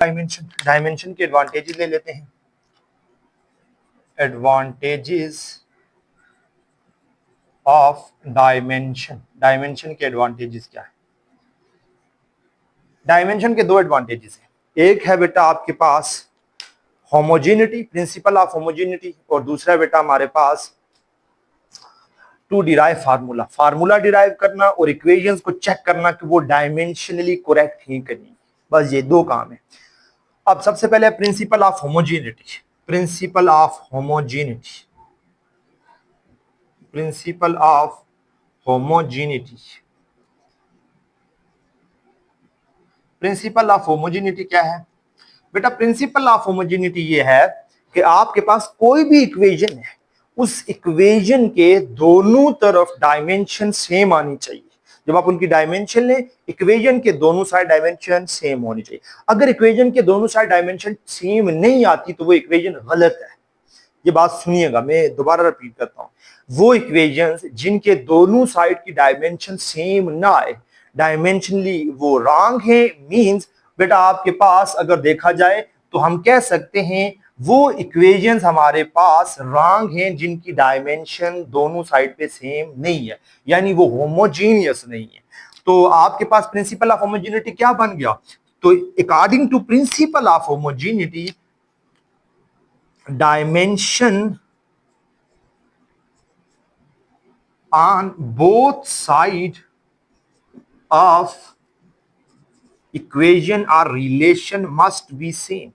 Dimension, dimension के advantages ले लेते हैं। एडवांटेजेस ऑफ डायमेंशन, डायमेंशन के एडवांटेजेस क्या है? डायमेंशन के दो एडवांटेजेस हैं। एक है बेटा आपके पास होमोजेनिटी, प्रिंसिपल ऑफ होमोजेनिटी, और दूसरा बेटा हमारे पास to derive formula, formula derive करना और इक्वेशंस को चेक करना कि वो डायमेंशनली करेक्ट ही करनी। बस ये दो काम है। अब सबसे पहले principal of homogeneity, principle of homogeneity, principle of homogeneity, principle of homogeneity क्या है बेटा? प्रिंसिपल ऑफ होमोजेनिटी ये है कि आपके पास कोई भी इक्वेशन है, उस इक्वेशन के दोनों तरफ डायमेंशन सेम आनी चाहिए। जब आप उनकी डायमेंशन लें, इक्वेशन के दोनों साइड डायमेंशन सेम होनी चाहिए। अगर इक्वेशन के दोनों साइड डायमेंशन सेम नहीं आती तो वो इक्वेशन गलत है। ये बात सुनिएगा, मैं दोबारा रिपीट करता हूं। वो इक्वेशंस जिनके दोनों साइड की डायमेंशन सेम ना आए, डायमेंशनली वो रॉन्ग है, मींस बेटा आपके पास अगर देखा जाए तो हम कह सकते हैं वो इक्वेशंस हमारे पास रॉन्ग हैं जिनकी डायमेंशन दोनों साइड पे सेम नहीं है, यानी वो होमोजीनियस नहीं है। तो आपके पास प्रिंसिपल ऑफ होमोजेनिटी क्या बन गया? तो according to principle of homogeneity, dimension on both sides of equation or relation must be same,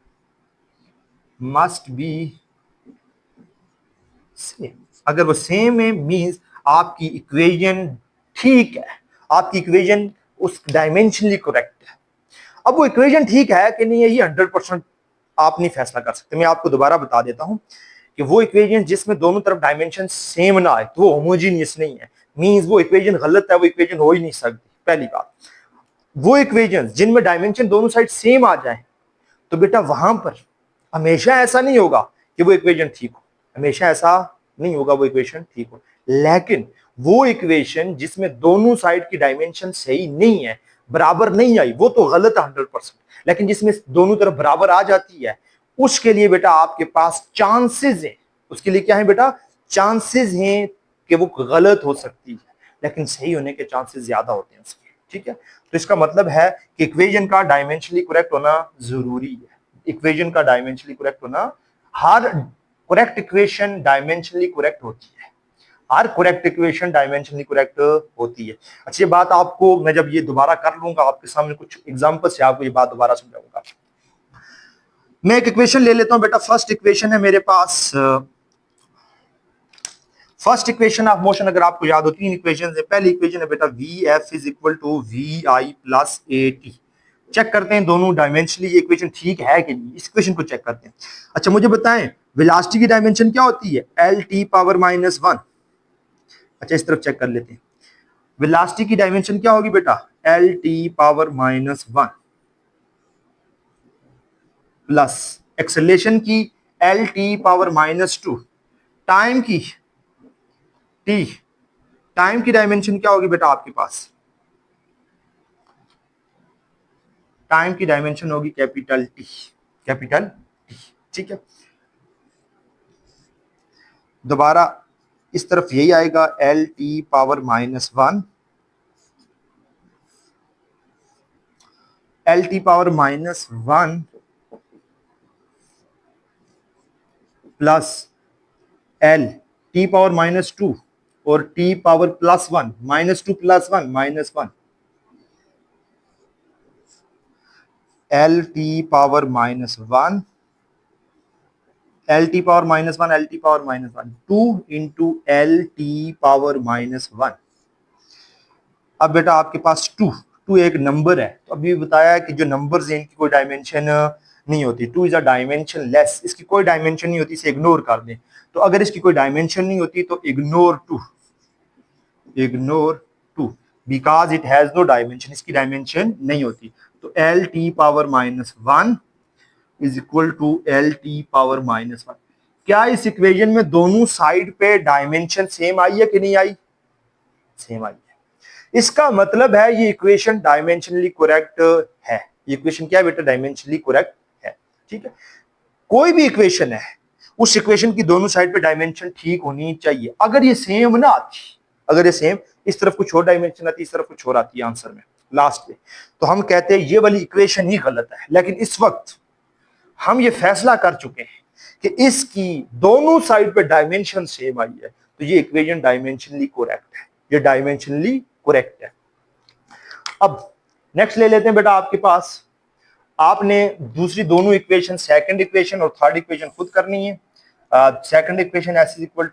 must be same। अगर वो सेम है मींस आपकी इक्वेशन ठीक है, आपकी इक्वेशन उस डायमेंशनली करेक्ट है। अब वो इक्वेशन ठीक है कि नहीं है ये 100% आप नहीं फैसला कर सकते। मैं आपको दोबारा बता देता हूं कि वो इक्वेशन जिसमें दोनों तरफ डायमेंशन सेम ना आए तो वो होमोजीनियस नहीं है, मींस वो इक्वेशन गलत है, वो इक्वेशन हो ही नहीं सकती। पहली बात, वो इक्वेशन जिनमें डायमेंशन दोनों साइड सेम आ जाए तो बेटा वहां पर हमेशा ऐसा नहीं होगा कि वो इक्वेशन ठीक हो, हमेशा ऐसा नहीं होगा वो इक्वेशन ठीक हो। लेकिन वो इक्वेशन जिसमें दोनों साइड की डायमेंशन सही नहीं है, बराबर नहीं आई, वो तो गलत है 100%। लेकिन जिसमें दोनों तरफ बराबर आ जाती है, उसके लिए बेटा आपके पास चांसेस हैं। उसके लिए क्या है बेटा? चांसेस हैं कि वो गलत हो सकती है, लेकिन सही होने के चांसेस ज्यादा होते हैं उसके। ठीक है, तो इसका मतलब है कि इक्वेशन का डायमेंशनली करेक्ट होना जरूरी है। इक्वेशन का डायमेंशनली करेक्ट होना, हर करेक्ट इक्वेशन डायमेंशनली करेक्ट होती है, हर करेक्ट इक्वेशन डायमेंशनली करेक्ट होती है। अच्छी बात, आपको मैं जब ये दोबारा कर लूंगा आपके सामने कुछ एग्जांपल से आपको ये बात दोबारा समझाऊंगा। मैं एक इक्वेशन ले लेता हूं बेटा। फर्स्ट इक्वेशन है मेरे पास, फर्स्ट इक्वेशन ऑफ मोशन अगर आपको याद हो, तीन इक्वेशन है। पहली इक्वेशन है बेटा V F is equal to V I plus A T. Check करते हैं दोनों डायमेंशनली ये इक्वेशन ठीक है कि नहीं, इस इक्वेशन को चेक करते हैं। अच्छा मुझे बताएं वेलोसिटी की डायमेंशन क्या होती है? L T power minus one. अच्छा इस तरफ चेक कर लेते हैं, वेलोसिटी की डायमेंशन क्या होगी बेटा? L T power minus one plus acceleration की L T power minus two, time की टी, टाइम की डायमेंशन क्या होगी बेटा आपके पास? टाइम की डायमेंशन होगी कैपिटल टी, कैपिटल टी। ठीक है, दोबारा इस तरफ यही आएगा L T power minus one, L T power minus one plus L T power minus two और T power plus one, minus two plus one minus one, L T power minus one, L T power minus one, L T power minus one, two into L T power minus one. अब बेटा आपके पास to, to एक number है, तो अभी बताया कि जो नंबर्स हैं इनकी कोई डायमेंशन नहीं होती। Two is a dimension less, इसकी कोई डायमेंशन नहीं होती, इसे इग्नोर कर दें। तो अगर इसकी कोई डायमेंशन नहीं होती तो ignore two, ignore two because it has no dimension, इसकी डायमेंशन नहीं होती। तो L T power minus one is equal to L T power minus one. क्या इस इक्वेशन में दोनों साइड पे डायमेंशन सेम आई है कि नहीं आई? सेम आई है। इसका मतलब है ये इक्वेशन डायमेंशनली करेक्ट है। ये इक्वेशन क्या है बेटा, डायमेंशनली करेक्ट है। ठीक है, कोई भी इक्वेशन है, उस इक्वेशन की दोनों साइड पे डायमेंशन ठीक होनी चाहिए। अगर ये सेम ना आती, अगर ये सेम, इस तरफ कुछ और डायमेंशन आती, इस तरफ कुछ और आती है आंसर में लास्ट में, तो हम कहते हैं ये वाली इक्वेशन ही गलत है। लेकिन इस वक्त हम ये फैसला कर चुके हैं कि इसकी दोनों साइड पे डायमेंशन सेम आई है, तो ये इक्वेशन डायमेंशनली करेक्ट है, ये डायमेंशनली करेक्ट है। अब नेक्स्ट ले लेते हैं बेटा, आपके पास आपने दूसरी दोनों इक्वेशन, सेकंड इक्वेशन और थर्ड इक्वेशन खुद करनी है। Second equation s equal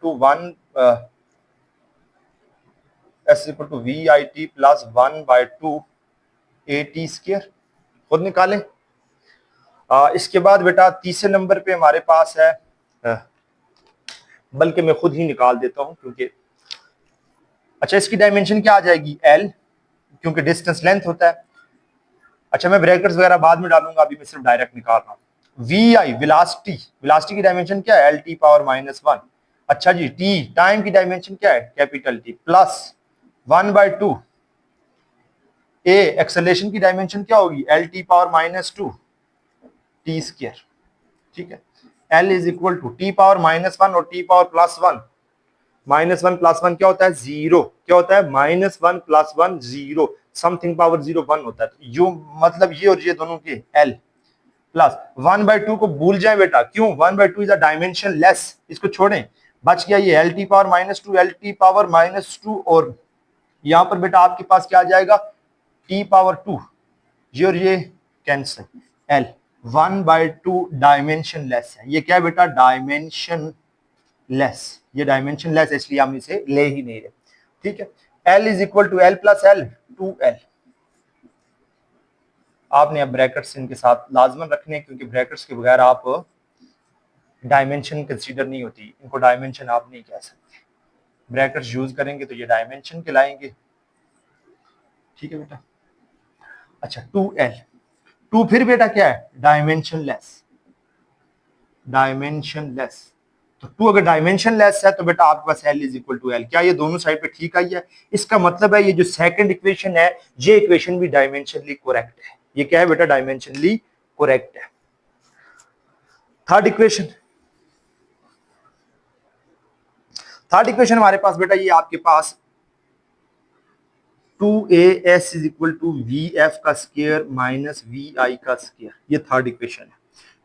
to V I T plus 1/2 AT square खुद निकालें। इसके बाद बेटा तीसरे नंबर पे हमारे पास है, बल्कि मैं खुद ही निकाल देता हूं क्योंकि, अच्छा इसकी डायमेंशन क्या आ जाएगी, L, क्योंकि डिस्टेंस लेंथ होता है। अच्छा मैं ब्रैकेट्स वगैरह बाद में डालूंगा, अभी मैं सिर्फ डायरेक्ट निकाल रहा हूँ। वी आई वेलोसिटी, वेलोसिटी की डायमेंशन क्या है, LT पावर -1। अच्छा जी, टी टाइम की डायमेंशन क्या है, कैपिटल T, प्लस 1/2 ए एक्सेलरेशन की डायमेंशन क्या होगी, LT पावर -2 T स्क्वायर। ठीक है, L is equal to T power -1 और T पावर +1। -1 + 1 क्या होता है, 0। क्या होता है, -1 + 1 0, समथिंग पावर 0 1 होता है। यो मतलब ये और ये दोनों के L प्लस 1/2 को भूल जाए बेटा, क्यों, 1/2 इज अ डायमेंशन लेस, इसको छोड़ें, बच गया ये LT पावर -2, LT पावर -2, और यहां पर बेटा आपके पास क्या आ जाएगा, T पावर 2, ये और ये कैंसिल, L 1/2 डायमेंशन लेस है। ये क्या है बेटा, डायमेंशन लेस, ये डायमेंशन लेस, इसलिए हम इसे ले ही नहीं रहे। ठीक है, L is equal to L plus L 2L। आपने अब ब्रैकेट्स इनके साथ लाजमन रखने, क्योंकि ब्रैकेट्स के बगैर आप डायमेंशन कंसीडर नहीं होती, इनको डायमेंशन आप नहीं कह सकते। ब्रैकेट्स यूज करेंगे तो ये डायमेंशन कहलाएंगे। ठीक है बेटा, अच्छा 2L, 2 फिर बेटा क्या है, डायमेंशन लेस, डायमेंशन लेस। तो 2 अगर डायमेंशन लेस है तो बेटा आपके पास L is equal to L। क्या ये दोनों साइड पे ठीक आई है, इसका मतलब है ये जो सेकंड इक्वेशन है, ये इक्वेशन भी डायमेंशनली करेक्ट है। ये क्या है बेटा, डायमेंशनली करेक्ट है। थर्ड इक्वेशन, थर्ड इक्वेशन हमारे पास बेटा ये आपके पास 2AS is equal to VF का स्क्वायर माइनस VI का स्क्वायर, ये थर्ड इक्वेशन है।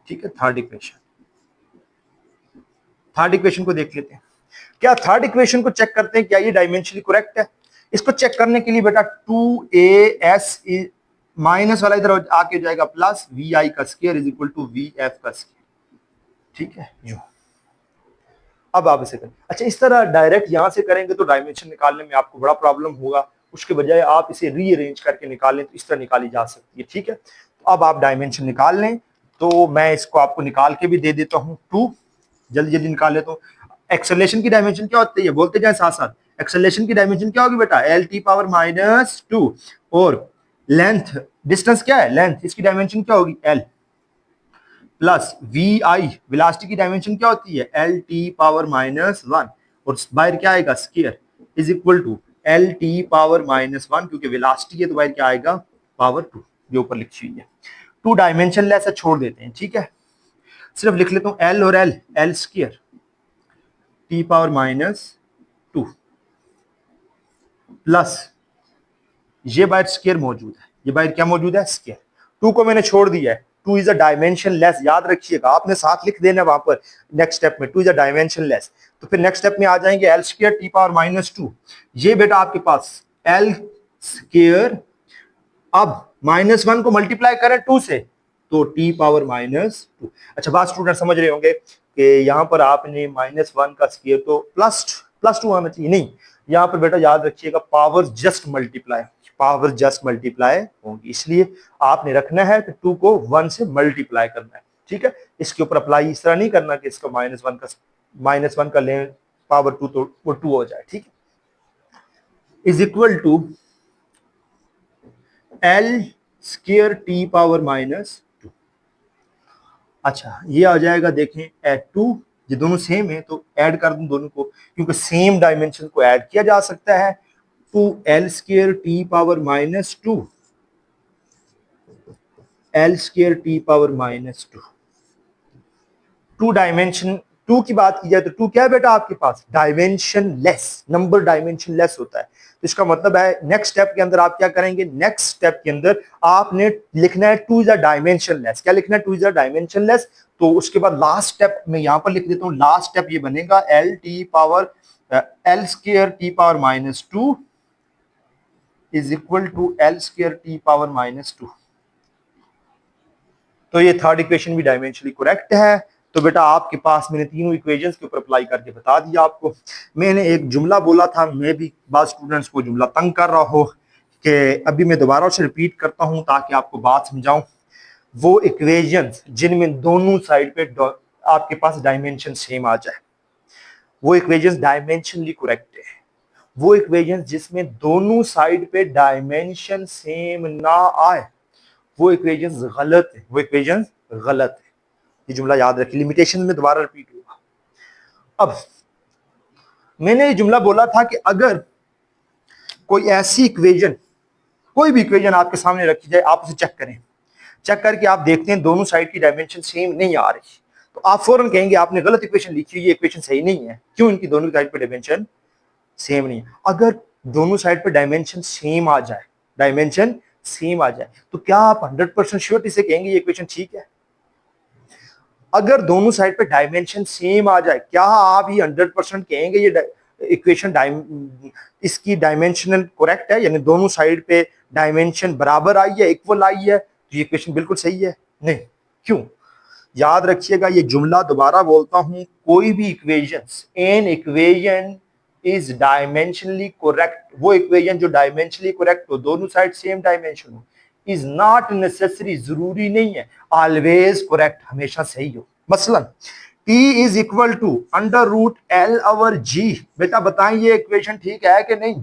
ठीक है, थर्ड इक्वेशन, थर्ड इक्वेशन को देख लेते हैं। क्या थर्ड इक्वेशन को चेक करते हैं, क्या ये डायमेंशनली करेक्ट है। इसको चेक करने के लिए बेटा 2AS माइनस वाला इधर आके जाएगा प्लस VI का square is equal to VF का स्क्वायर। ठीक है, जो अब आप इसे करें। अच्छा इस तरह डायरेक्ट यहां से करेंगे तो डायमेंशन निकालने में आपको बड़ा प्रॉब्लम होगा, उसके बजाय आप इसे रीअरेंज करके निकालें तो इस तरह निकाली जा सकती है। ठीक है, तो अब आप डायमेंशन निकाल लें, तो मैं इसको आपको निकाल के भी दे देता हूं, 2 जल्दी जल्दी निकाल लेता हूं। एक्सेलरेशन की डायमेंशन क्या होती है, बोलते जाए साथ साथ, एक्सेलरेशन की डायमेंशन क्या होगी बेटा, LT पावर -2, और लेंथ, डिस्टेंस क्या है, लेंथ, इसकी डायमेंशन क्या होगी, L, प्लस VI वेलोसिटी की डायमेंशन क्या होती है, LT पावर -1, और बाहर क्या आएगा, square is equal to LT power -1, क्योंकि वेलोसिटी है तो बाहर क्या आएगा, पावर 2, जो ऊपर लिखी हुई है। 2 डायमेंशन लेस है, छोड़ देते हैं। ठीक है, सिर्फ लिख लेता हूं L और L, L square T power -2 plus ये बाहर स्क्वायर मौजूद है, ये बाहर क्या मौजूद है, स्क्वायर। 2 को मैंने छोड़ दिया है, 2 इज अ डायमेंशन लेस, याद रखिएगा, आपने साथ लिख देना वहां पर नेक्स्ट स्टेप में, 2 इज अ डायमेंशन लेस। तो फिर नेक्स्ट स्टेप में आ जाएंगे L स्क्वायर T पावर -2, ये बेटा आपके पास L स्क्वायर, अब -1 को मल्टीप्लाई करें 2 से तो T पावर -2। अच्छा बात स्टूडेंट समझ रहे होंगे कि यहाँ पर आपने -1 का स्क्वायर तो +2 आना चाहिए, नहीं, यहाँ पर बेटा याद रखिएगा power just multiply, power just multiply होगी, इसलिए आपने रखना है कि 2 को 1 से मल्टीप्लाई करना है। ठीक है, इसके ऊपर अप्लाई इस तरह नहीं करना कि इसका -1 का लें पावर 2 तो वो 2 हो जाए। ठीक है, is equal to L square T power -2। अच्छा ये आ जाएगा, देखें एड 2, ये दोनों सेम है तो ऐड कर दूं दोनों को, क्योंकि सेम डायमेंशन को ऐड किया जा सकता है। 2L square T power -2 L square T power minus two. Two dimension, two की बात की जाए तो टू क्या है बेटा आपके पास? Dimensionless, number dimensionless होता है। तो इसका मतलब है नेक्स्ट स्टेप के अंदर आप क्या करेंगे? नेक्स्ट स्टेप के अंदर आपने लिखना है two is a dimension less. क्या लिखना है? Two is a dimension less. तो उसके बाद लास्ट स्टेप मैं यहां पर लिख देता हूं, लास्ट स्टेप ये बनेगा L T power L square T power minus two is equal to L square T power minus two. तो ये थर्ड इक्वेशन भी डायमेंशनली करेक्ट है। तो बेटा आपके पास मैंने तीनों इक्वेशंस के ऊपर अप्लाई करके बता दिया आपको। मैंने एक जुमला बोला था, मैं भी बाद स्टूडेंट्स को जुमला तंग कर रहा हो कि अभी मैं दोबारा से रिपीट करता हूं ताकि आपको बात समझाऊं। वो इक्वेशंस जिनमें दोनों साइड पे आपके पास डायमेंशन सेम आ जाए, वो इक्वेशंस डायमेंशनली करेक्ट है। वो इक्वेशंस जिसमें दोनों साइड पे डायमेंशन सेम ना आए, वो इक्वेशंस गलत है, वो इक्वेशंस गलत है। ये जुमला याद रखिए, लिमिटेशन में दोबारा रिपीट होगा। अब मैंने ये जुमला बोला था कि अगर कोई ऐसी इक्वेशन, कोई भी इक्वेशन आपके सामने रखी जाए, आप उसे चेक करें, चेक करके आप देखते हैं दोनों साइड की डायमेंशन सेम नहीं आ रही, तो आप फौरन कहेंगे आपने गलत इक्वेशन लिखी, ये इक्वेशन सही नहीं है। क्यों? इनकी दोनों साइड पे डायमेंशन सेम नहीं है। अगर दोनों साइड पे डायमेंशन सेम आ जाए, डायमेंशन सेम आ जाए, तो क्या आप 100% श्योरिटी से कहेंगे ये इक्वेशन ठीक है? अगर दोनों साइड पे डायमेंशन सेम आ जाए, क्या आप ये 100% कहेंगे ये इक्वेशन इसकी डायमेंशनल करेक्ट है, यानी दोनों साइड पे डायमेंशन बराबर आई है, इक्वल आई है, तो ये इक्वेशन बिल्कुल सही है? नहीं। क्यों? याद रखिएगा, ये जुमला दोबारा बोलता हूं, कोई भी equations, an equation is dimensionally correct, वो इक्वेशन जो डायमेंशनली करेक्ट हो, दोनों साइड सेम डायमेंशन हो, इज नॉट नेसेसरी, जरूरी नहीं है ऑलवेज करेक्ट, हमेशा सही हो। मसलन T is equal to under root L over G. बेटा बताएं ये इक्वेशन ठीक है कि नहीं?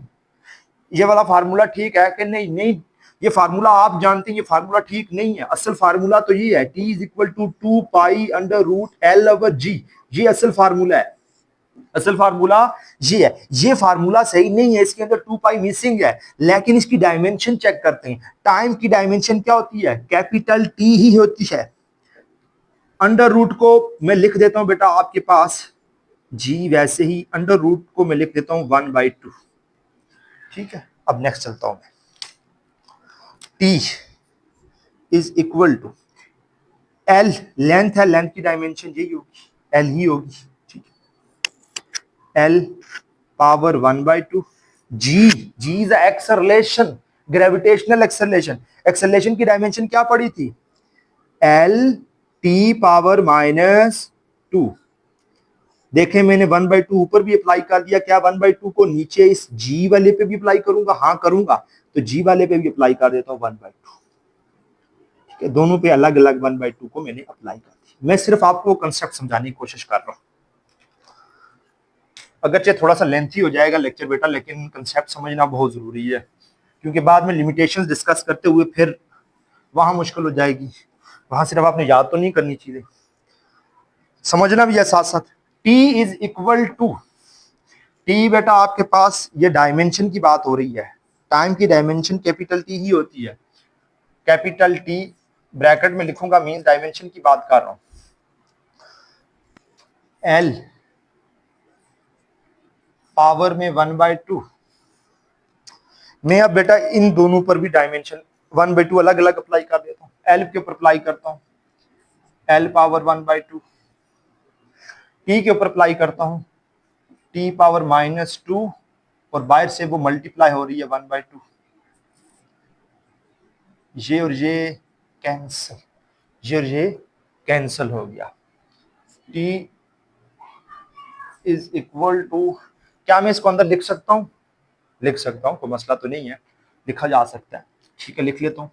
ये वाला फार्मूला ठीक है कि नहीं? नहीं, ये फार्मूला आप जानते हैं ये फार्मूला ठीक नहीं है। असल फार्मूला तो ये है, T is equal to 2 pi under root L over G. ये असल फार्मूला है, असल फार्मूला ये है। ये फार्मूला सही नहीं है, इसके अंदर 2 पाई मिसिंग है। लेकिन इसकी डायमेंशन चेक करते हैं। टाइम की डायमेंशन क्या होती है? कैपिटल टी ही होती है। अंडर रूट को मैं लिख देता हूं बेटा आपके पास जी, वैसे ही अंडर रूट को मैं लिख देता हूं 1/2। ठीक है, अब नेक्स्ट चलता हूं मैं। T is equal to L, length है, लेंथ की डायमेंशन यही होगी, एल ही होगी। ठीक है, L power 1/2। G, G is acceleration, gravitational acceleration. Acceleration की डायमेंशन क्या पड़ी थी? L T power -2। देखें मैंने 1/2 ऊपर भी अप्लाई कर दिया, क्या 1/2 को नीचे इस जी वाले पे भी अप्लाई करूंगा? हाँ करूंगा। तो जी वाले पे भी अप्लाई कर देता हूं 1/2। ठीक है, दोनों पे अलग अलग 1/2 को मैंने अप्लाई कर दिया। मैं सिर्फ आपको कंसेप्ट समझाने की कोशिश कर रहा हूं। अगरचे थोड़ा सा लेंथी हो जाएगा लेक्चर बेटा, लेकिन कंसेप्ट समझना बहुत जरूरी है, क्योंकि बाद में लिमिटेशंस डिस्कस करते हुए फिर वहां मुश्किल हो जाएगी। वहां सिर्फ आपने याद तो नहीं करनी चीजें, समझना भी है साथ साथ। T is equal to, T बेटा आपके पास ये डायमेंशन की बात हो रही है, टाइम की डायमेंशन कैपिटल टी ही होती है। कैपिटल टी ब्रैकेट में लिखूंगा, मीन डायमेंशन की बात कर रहा हूं। एल पावर में 1/2। मैं अब बेटा इन दोनों पर भी डायमेंशन 1/2 अलग अलग अप्लाई कर देता हूँ। एल के ऊपर अप्लाई करता हूँ, एल पावर 1/2। टी के ऊपर अप्लाई करता हूँ, टी पावर -2, और बाहर से वो मल्टीप्लाई हो रही है 1/2। ये और ये कैंसल, ये और ये कैंसल हो गया। टी इज इक्वल टू, क्या मैं इसको अंदर लिख सकता हूँ? लिख सकता हूँ, कोई मसला तो नहीं है, लिखा जा सकता है। ठीक है, लिख लेता हूँ,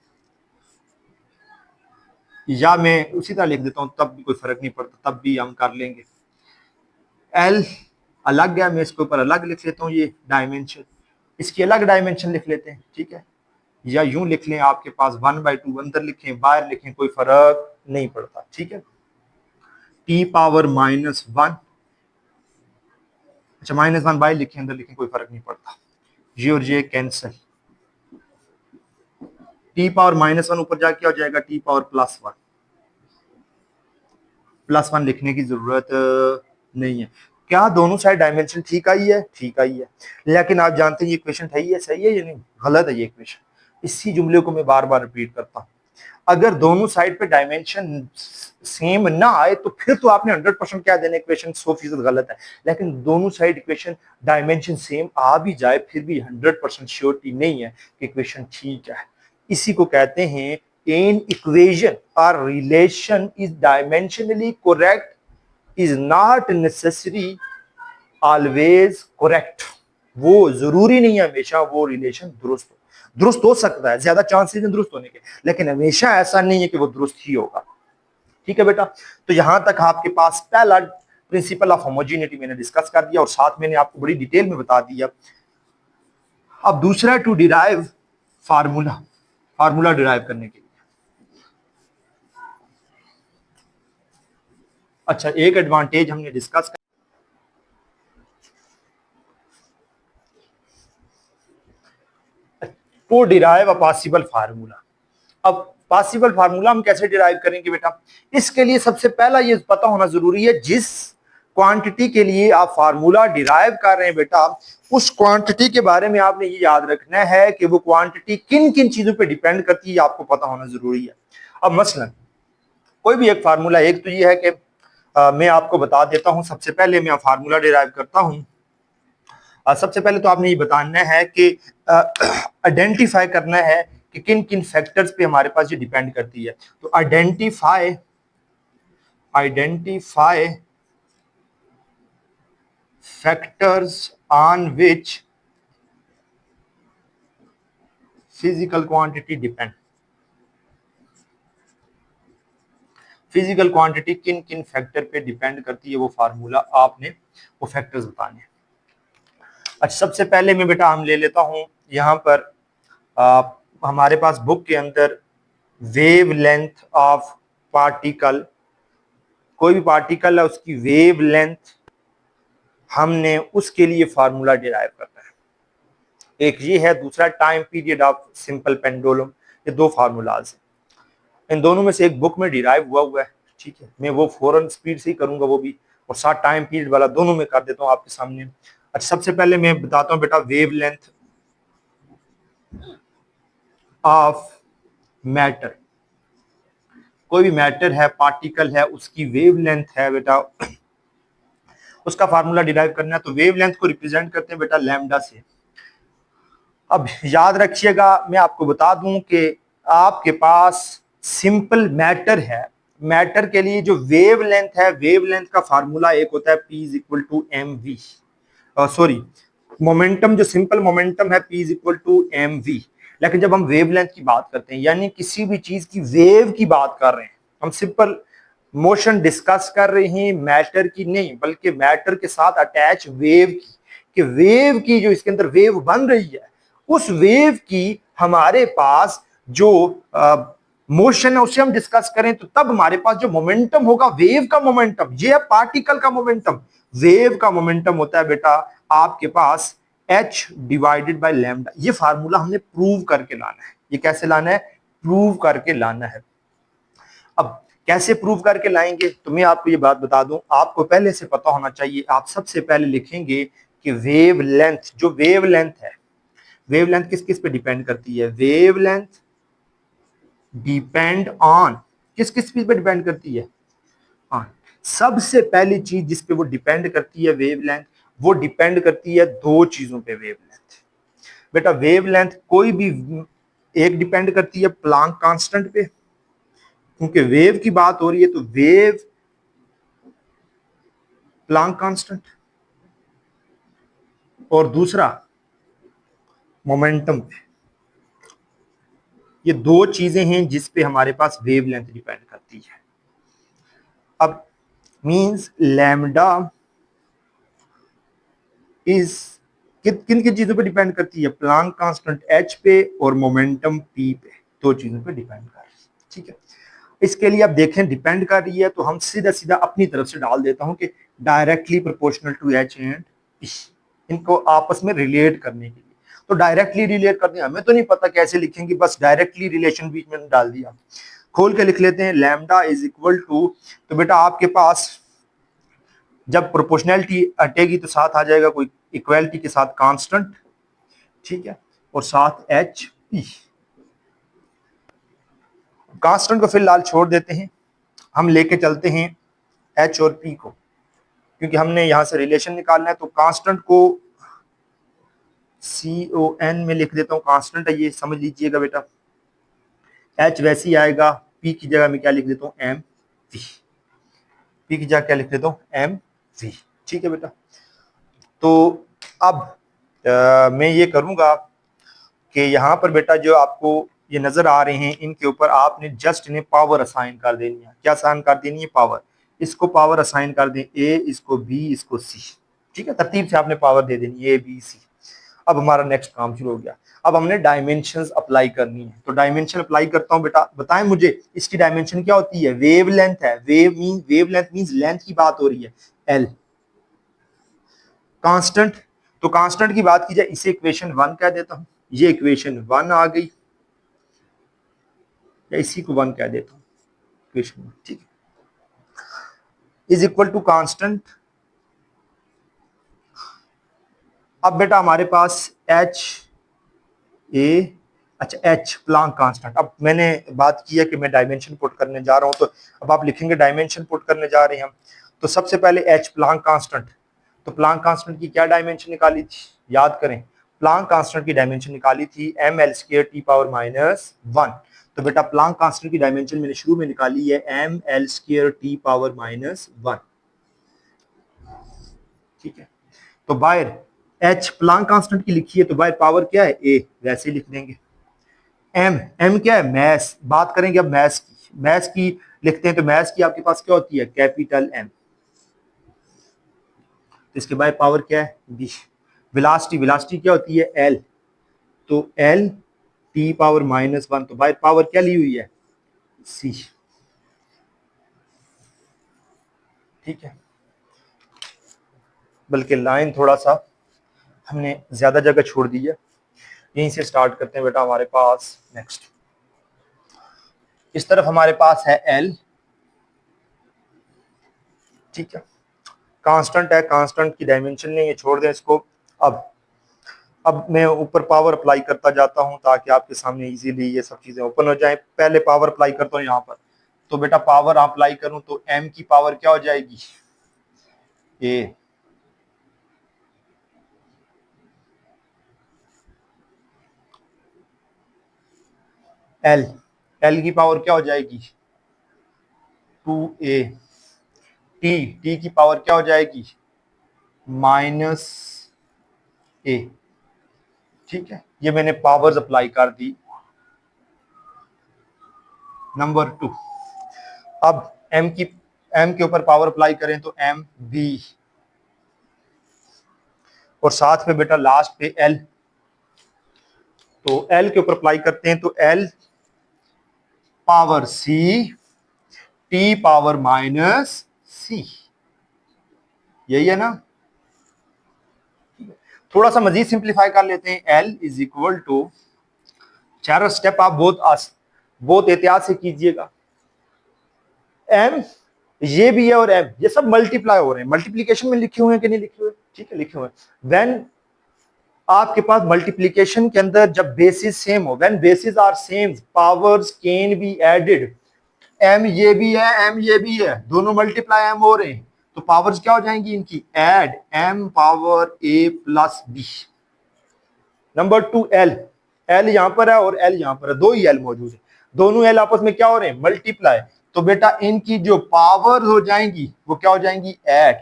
या मैं उसी तरह लिख देता हूँ, तब भी कोई फर्क नहीं पड़ता, तब भी हम कर लेंगे। एल अलग है, मैं इसके ऊपर अलग लिख लेता हूँ, ये डायमेंशन, इसकी अलग डायमेंशन लिख लेते हैं। ठीक है, या यूं लिख लें, आपके पास 1/2 अंदर लिखें बाहर लिखें, कोई फर्क नहीं पड़ता। ठीक है, टी पावर -1, अच्छा -1 बाहर लिखें अंदर लिखें, कोई फर्क नहीं पड़ता। ये और ये कैंसिल, टी पावर -1 ऊपर जाके क्या हो जाएगा, टी पावर +1। +1 लिखने की जरूरत नहीं है। क्या दोनों साइड डायमेंशन ठीक आई है? ठीक आई है। लेकिन आप जानते हैं ये इक्वेशन सही है या नहीं? गलत है ये इक्वेशन। इसी जुमले को मैं बार बार रिपीट करता हूं। अगर दोनों साइड पे डायमेंशन सेम ना आए तो फिर तो आपने 100% क्या देना, इक्वेशन 100% गलत है। लेकिन दोनों साइड इक्वेशन डायमेंशन सेम आ भी जाए फिर भी 100% श्योरिटी नहीं है कि इक्वेशन ठीक है। इसी को कहते हैं an equation or relation is dimensionally correct is not necessary always correct। वो जरूरी नहीं है हमेशा वो रिलेशन दुरुस्त हो सकता है, ज्यादा चांसेस हैं दुरुस्त होने के, लेकिन हमेशा ऐसा नहीं है कि वो दुरुस्त ही होगा। ठीक है बेटा, तो यहां तक आपके पास पहला प्रिंसिपल ऑफ होमोजेनिटी मैंने डिस्कस कर दिया और साथ मैंने आपको बड़ी डिटेल में बता दिया। अब दूसरा, टू डिराइव फार्मूला डिराइव करने के लिए। अच्छा, एक एडवांटेज हमने डिस्कस कर, to derive a possible formula. अब पॉसिबल फार्मूला हम कैसे डिराइव करेंगे बेटा? इसके लिए सबसे पहला ये पता होना जरूरी है, जिस क्वांटिटी के लिए आप फार्मूला डिराइव कर रहे हैं बेटा, उस क्वांटिटी के बारे में आपने ये याद रखना है कि वो क्वांटिटी किन किन चीजों पे डिपेंड करती है, आपको पता होना जरूरी है। अब मसलन कोई भी एक फार्मूला, एक तो ये है कि मैं आपको बता देता हूं, सबसे पहले मैं फार्मूला डिराइव करता हूं। सबसे पहले तो आपने ये बताना है कि आइडेंटिफाई करना है कि किन किन फैक्टर्स पे हमारे पास ये डिपेंड करती है। तो identify factors on which physical quantity depend. Physical quantity किन किन फैक्टर पे डिपेंड करती है, वो फार्मूला आपने वो फैक्टर्स बताने हैं। अच्छा, सबसे पहले मैं बेटा हम ले लेता हूं यहां पर हमारे पास बुक के अंदर वेव लेंथ ऑफ पार्टिकल, कोई भी पार्टिकल है उसकी वेव लेंथ, हमने उसके लिए फार्मूला डिराइव करना है। एक ये है, दूसरा time period of simple pendulum. ये दो फार्मूलाज हैं, इन दोनों में से एक बुक में डिराइव हुआ है। ठीक है, मैं वो फौरन स्पीड से ही करूंगा वो भी, और साथ टाइम पीरियड वाला दोनों में कर देता हूं आपके सामने। अच्छा, सबसे पहले मैं बताता हूं बेटा वेव लेंथ ऑफ मैटर। कोई भी मैटर है, पार्टिकल है, उसकी वेव लेंथ है बेटा, उसका फार्मूला डिराइव करना है। तो वेव लेंथ को रिप्रेजेंट करते हैं बेटा लैम्डा से। अब याद रखिएगा, मैं आपको बता दूं कि आपके पास सिंपल मैटर है, मैटर के लिए जो वेव लेंथ है, वेव लेंथ का फार्मूला एक होता है P is equal to M V, sorry momentum, जो सिंपल मोमेंटम है P is equal to M V. लेकिन जब हम वेव लेंथ की बात करते हैं, यानी किसी भी चीज की वेव की बात कर रहे हैं, हम सिंपल मोशन डिस्कस कर रहे हैं, मैटर की नहीं, बल्कि मैटर के साथ अटैच वेव की, कि वेव की जो इसके अंदर वेव बन रही है, उस वेव की हमारे पास जो मोशन है उसे हम डिस्कस करें, तो तब हमारे पास जो मोमेंटम होगा, वेव का मोमेंटम, ये है पार्टिकल का मोमेंटम, वेव का मोमेंटम होता है बेटा आपके पास h डिवाइडेड बाय लैम्डा। ये फार्मूला हमने प्रूव करके लाना है। ये कैसे लाना है? प्रूव करके लाना है। अब कैसे प्रूव करके लाएंगे, तो मैं आपको ये बात बता दूं, आपको पहले से पता होना चाहिए। आप सबसे पहले लिखेंगे कि वेव लेंथ, जो वेव लेंथ है, वेव लेंथ किस किस पे डिपेंड करती है? वेव लेंथ डिपेंड ऑन, किस किस पे डिपेंड करती है? हाँ, सबसे पहली चीज जिस पे वो डिपेंड करती है वेव लेंथ, वो डिपेंड करती है दो चीजों पे वेव लेंथ। बेटा वेव लेंथ कोई भी एक डिपेंड करती है प्लांक कांस्टेंट पे, क्योंकि वेव की बात हो रही है, तो वेव प्लांक कांस्टेंट, और दूसरा मोमेंटम पे। ये दो चीजें हैं जिस पे हमारे पास वेव लेंथ डिपेंड करती है। अब मींस लैम्डा इज किन किन चीजों पे डिपेंड करती है? प्लांक कांस्टेंट h पे और मोमेंटम p पे, दो चीजों पे डिपेंड कर रही है। ठीक है, इसके लिए आप देखें डिपेंड कर रही है, तो हम सीधा सीधा अपनी तरफ से डाल देता हूं कि directly proportional to h and p, इनको आपस में रिलेट करने के लिए। तो डायरेक्टली रिलेट कर दिया, हमें तो नहीं पता कैसे लिखेंगे, बस डायरेक्टली रिलेशन बीच में डाल दिया। खोल के लिख लेते हैं, लैम्डा इज इक्वल टू, तो बेटा आपके पास जब प्रोपोर्शनैलिटी हटेगी तो साथ आ जाएगा कोई इक्वालिटी के साथ कांस्टेंट, ठीक है, और साथ एच पी। कांस्टेंट को फिलहाल छोड़ देते हैं, हम लेके चलते हैं एच और पी को, क्योंकि हमने यहां से रिलेशन निकालना है। तो कांस्टेंट को CON में लिख देता हूँ, कांस्टेंट है ये, समझ लीजिएगा बेटा। एच वैसे ही आएगा, पी की जगह में क्या लिख देता हूँ, एम वी। पी की जगह क्या लिख देता हूँ, एम वी, ठीक है बेटा। तो अब मैं ये करूंगा कि यहाँ पर बेटा जो आपको ये नजर आ रहे हैं, इनके ऊपर आपने जस्ट इन्हें पावर असाइन कर देनी है। क्या असाइन कर देनी है, पावर। इसको पावर असाइन कर दें, ए, इसको बी, इसको सी, ठीक है, तरतीब से आपने पावर दे देनी, ए बी सी। अब हमारा नेक्स्ट काम शुरू हो गया। अब हमने डायमेंशंस अप्लाई करनी है, तो डायमेंशन अप्लाई करता हूं बेटा। बताएं मुझे इसकी डायमेंशन क्या होती है, वेवलेंथ है। वेवलेंथ मींस लेंथ की बात हो रही है, एल। कांस्टेंट, तो कांस्टेंट की बात की जाए, इसे इक्वेशन 1 कह देता हूं, ये इक्वेशन 1 आ गई, या इसी को 1 कह देता हूं, इक्वेशन 1, ठीक है, इज इक्वल टू कांस्टेंट। अब बेटा हमारे पास एच ए, अच्छा एच प्लांक कांस्टेंट। अब मैंने बात की है कि मैं डायमेंशन पुट करने जा रहा हूं, तो अब आप लिखेंगे डायमेंशन पुट करने जा रहे हैं हम। तो सबसे पहले एच प्लांक कांस्टेंट, तो प्लांक कांस्टेंट की क्या डायमेंशन निकाली थी, याद करें। प्लांक कांस्टेंट की डायमेंशन निकाली थी ml² T⁻⁻1। तो बेटा प्लांक कांस्टेंट की डायमेंशन मैंने शुरू में निकाली है ml² T⁻⁻1, ठीक है। तो बाहर एच प्लांक कांस्टेंट की लिखी है, तो बाहर पावर क्या है, ए, वैसे लिख देंगे। एम क्या है, मैस। बात करेंगे अब मैस की, मैस की लिखते हैं, तो मैस की आपके पास क्या होती है, कैपिटल एम। तो इसके बाद पावर क्या है, बी। वेलोसिटी, वेलोसिटी क्या होती है, एल, तो एल T⁻⁻1, तो बाय पावर क्या ली हुई है, सी, ठीक है। बल्कि लाइन थोड़ा सा हमने ज्यादा जगह छोड़ दी है, यहीं से स्टार्ट करते हैं बेटा। हमारे पास नेक्स्ट इस तरफ हमारे पास है एल, ठीक है, कांस्टेंट है, कांस्टेंट की डायमेंशन नहीं है, छोड़ दें इसको। अब मैं ऊपर पावर अप्लाई करता जाता हूं ताकि आपके सामने इजीली ये सब चीजें ओपन हो जाएं। पहले पावर अप्लाई करता हूं यहाँ पर, तो बेटा पावर अप्लाई करूं तो एम की पावर क्या हो जाएगी, ए, एल, एल की पावर क्या हो जाएगी, 2a, टी की पावर क्या हो जाएगी, -a, ठीक है। ये मैंने पावर्स अप्लाई कर दी। नंबर 2, अब एम के ऊपर पावर अप्लाई करें तो एम बी, और साथ में बेटा लास्ट पे एल, तो एल के ऊपर अप्लाई करते हैं तो एल पावर सी T⁻⁻c, यही है ना। थोड़ा सा मजीद सिंप्लीफाई कर लेते हैं, एल इज इक्वल टू, चारों स्टेप आप बहुत एहतियात से कीजिएगा। एम ये भी है और एम, ये सब मल्टीप्लाई हो रहे हैं, मल्टीप्लीकेशन में लिखे हुए हैं कि नहीं लिखे हुए, ठीक है लिखे हुए हैं। व्हेन आपके पास मल्टीप्लीकेशन के अंदर जब बेसिस सेम हो, when basis are same powers can be added. एम ये भी है, एम ये भी है, दोनों मल्टीप्लाई एम हो रहे हैं, तो पावर्स क्या हो जाएंगी इनकी, एड M power A plus B. Number 2 L, L यहां पर है और एल यहां पर है, दो ही एल मौजूद है, दोनों एल आपस में क्या हो रहे हैं, मल्टीप्लाई। तो बेटा इनकी जो पावर हो जाएंगी वो क्या हो जाएंगी, एड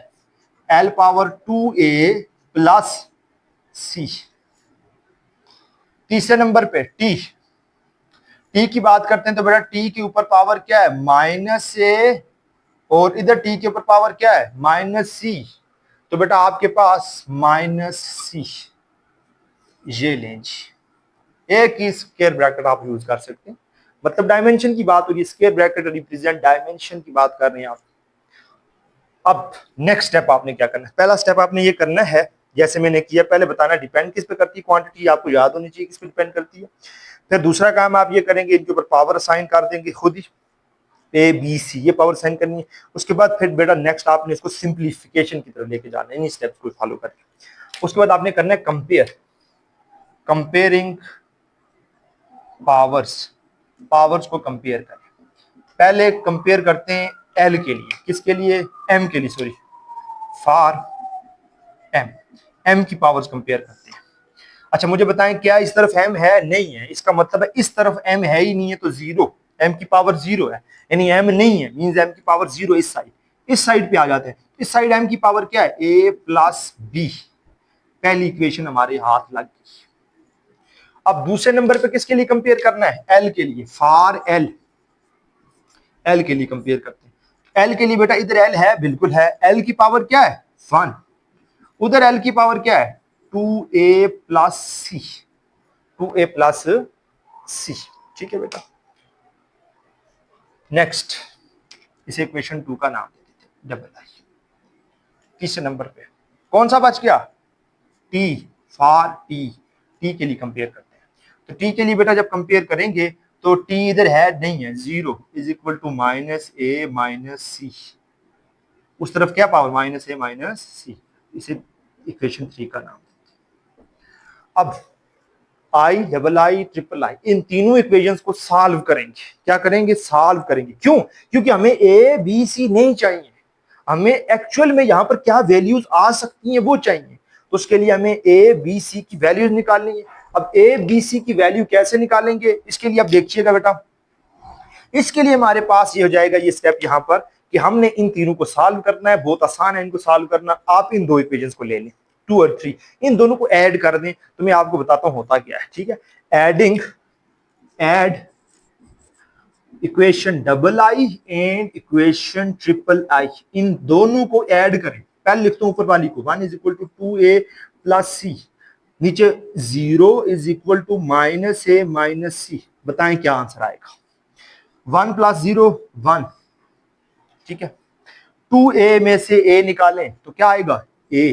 L power 2a plus C. तीसरे नंबर पे टी की बात करते हैं, तो बेटा टी के ऊपर पावर क्या है, -a, और इधर टी के ऊपर पावर क्या है, -c। तो बेटा आपके पास -c, ये लें जी। एक ही स्क्वायर ब्रैकेट आप यूज कर सकते हैं, मतलब डायमेंशन की बात हो रही है, स्क्वायर ब्रैकेट रिप्रेजेंट डायमेंशन की बात कर रहे हैं आप। अब नेक्स्ट स्टेप आपने क्या करना है, पहला स्टेप आपने ये करना है जैसे मैंने किया, पहले बताना डिपेंड किस पे करती है क्वांटिटी, आपको याद होनी चाहिए किस पे डिपेंड करती है। फिर दूसरा काम आप ये करेंगे, इनके ऊपर पावर असाइन कर देंगे खुद ही, ए बी सी ये पावर असाइन करनी है। उसके बाद फिर बेटा नेक्स्ट आपने इसको सिंप्लीफिकेशन की तरफ लेके जाना है, इन स्टेप्स को फॉलो करके। उसके बाद आपने करना है कंपेयर, कंपेयरिंग पावर्स, पावर्स को कंपेयर करें। पहले कंपेयर करते हैं एल के लिए, किसके लिए, एम के लिए, सॉरी फॉर एम, एम की पावर्स कंपेयर करते हैं। अच्छा मुझे बताएं क्या इस तरफ एम है, नहीं है, इसका मतलब है इस तरफ एम है ही नहीं है, तो जीरो, एम की पावर जीरो है, यानी एम नहीं है, मींस एम की पावर जीरो। इस साइड पे आ जाते हैं, इस साइड एम की पावर क्या है, ए प्लस बी, पहली इक्वेशन हमारे हाथ लग गई। अब दूसरे नंबर पे किसके लिए कंपेयर करना है, एल के लिए, फॉर एल, एल के लिए कंपेयर करते हैं। एल के लिए बेटा इधर एल है, बिल्कुल है, एल की पावर क्या है 1, उधर एल की पावर क्या है 2a प्लस सी, 2a प्लस सी, ठीक है बेटा। नेक्स्ट इसे इक्वेशन 2 का नाम दे देते डबल आई। तीसरे नंबर पे कौन सा बच गया, टी, फॉर टी, टी के लिए कंपेयर करते हैं। तो टी के लिए बेटा जब कंपेयर करेंगे तो टी इधर है नहीं है, zero is equal to minus A minus C, उस तरफ क्या power minus A minus C, इसे इक्वेशन 3 का नाम। अब I double I triple I, इन तीनों इक्वेशंस को सॉल्व करेंगे, क्या करेंगे, सॉल्व करेंगे। क्यों, क्योंकि हमें ए बी सी नहीं चाहिए, हमें एक्चुअल में यहां पर क्या वैल्यूज आ सकती हैं वो चाहिए। तो उसके लिए हमें ए बी सी की वैल्यूज निकालनी है। अब ए बी सी की वैल्यू कैसे निकालेंगे, इसके लिए आप देखिएगा बेटा, इसके लिए हमारे पास ये हो जाएगा ये स्टेप यहां पर कि हमने इन तीनों को सॉल्व करना है, बहुत आसान है इनको सॉल्व करना। आप इन दो इक्वेशंस को ले लें 2 और 3, इन दोनों को ऐड कर दें, तो मैं आपको बताता हूं होता क्या है, ठीक है। Adding, add equation double I and equation triple I, इन दोनों को ऐड करें। पहले लिखता हूं ऊपर वाली को, 1 is equal to 2a plus C, नीचे 0 is equal to minus A minus C, बताएं क्या आंसर आएगा। 1 प्लस 0 1, ठीक है। 2a में से a निकालें तो क्या आएगा a,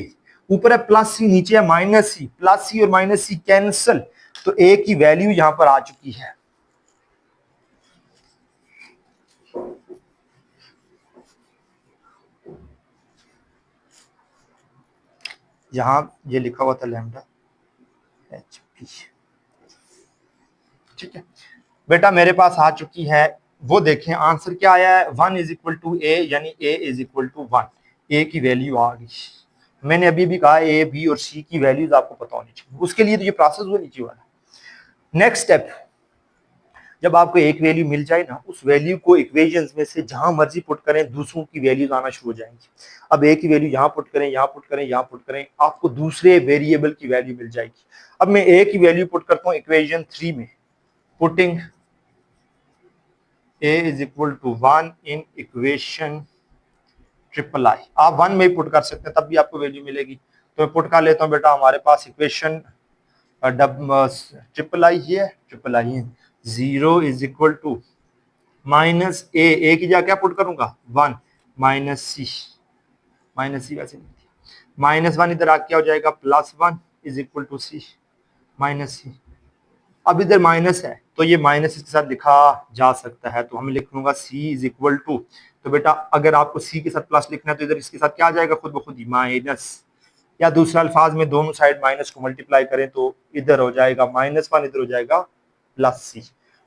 ऊपर है प्लस सी, नीचे है माइनस सी, प्लस सी और माइनस सी कैंसल, तो a की वैल्यू यहां पर आ चुकी है। यहां ये लिखा हुआ था लैम्डा एच पी, ठीक है बेटा, मेरे पास आ चुकी है। वो देखें आंसर क्या आया है, 1 इज इक्वल टू ए, यानी a इज इक्वल टू 1, ए की वैल्यू आ गई। मैंने अभी भी कहा ए बी और सी की वैल्यूज आपको पता होनी चाहिए, उसके लिए तो ये प्रोसेस वो नीचे वाला। नेक्स्ट स्टेप, जब आपको एक वैल्यू मिल जाए ना, उस वैल्यू को इक्वेशंस में से जहां मर्जी पुट करें, दूसरों की वैल्यूज आना शुरू हो जाएंगी। अब ए की वैल्यू यहां पुट करें, यहां पुट करें, यहां पुट करें, आपको दूसरे वेरिएबल की वैल्यू मिल जाएगी। अब मैं ए की वैल्यू पुट करता हूं इक्वेशन 3 में, putting a is equal to 1 in equation triple I, आप 1 में ही पुट कर सकते हैं तब भी आपको वैल्यू मिलेगी। तो मैं पुट कर लेता हूं बेटा, हमारे पास इक्वेशन ट्रिपल आई है, ट्रिपल आई है, 0 इज इक्वल टू माइनस ए की जगह क्या पुट करूंगा 1 माइनस सी, माइनस सी वैसे नहीं, माइनस 1 इधर आके क्या हो जाएगा plus 1 is equal to C minus C. अब इधर माइनस है तो ये माइनस इसके साथ लिखा जा सकता है, तो हम लिख लूंगा सी इज इक्वल टू, तो बेटा अगर आपको सी के साथ प्लस लिखना है तो इधर इसके साथ क्या आ जाएगा खुद ब खुद ही माइनस, या दूसरा अल्फाज में दोनों साइड माइनस को मल्टीप्लाई करें तो इधर हो जाएगा -1, इधर हो जाएगा प्लस सी,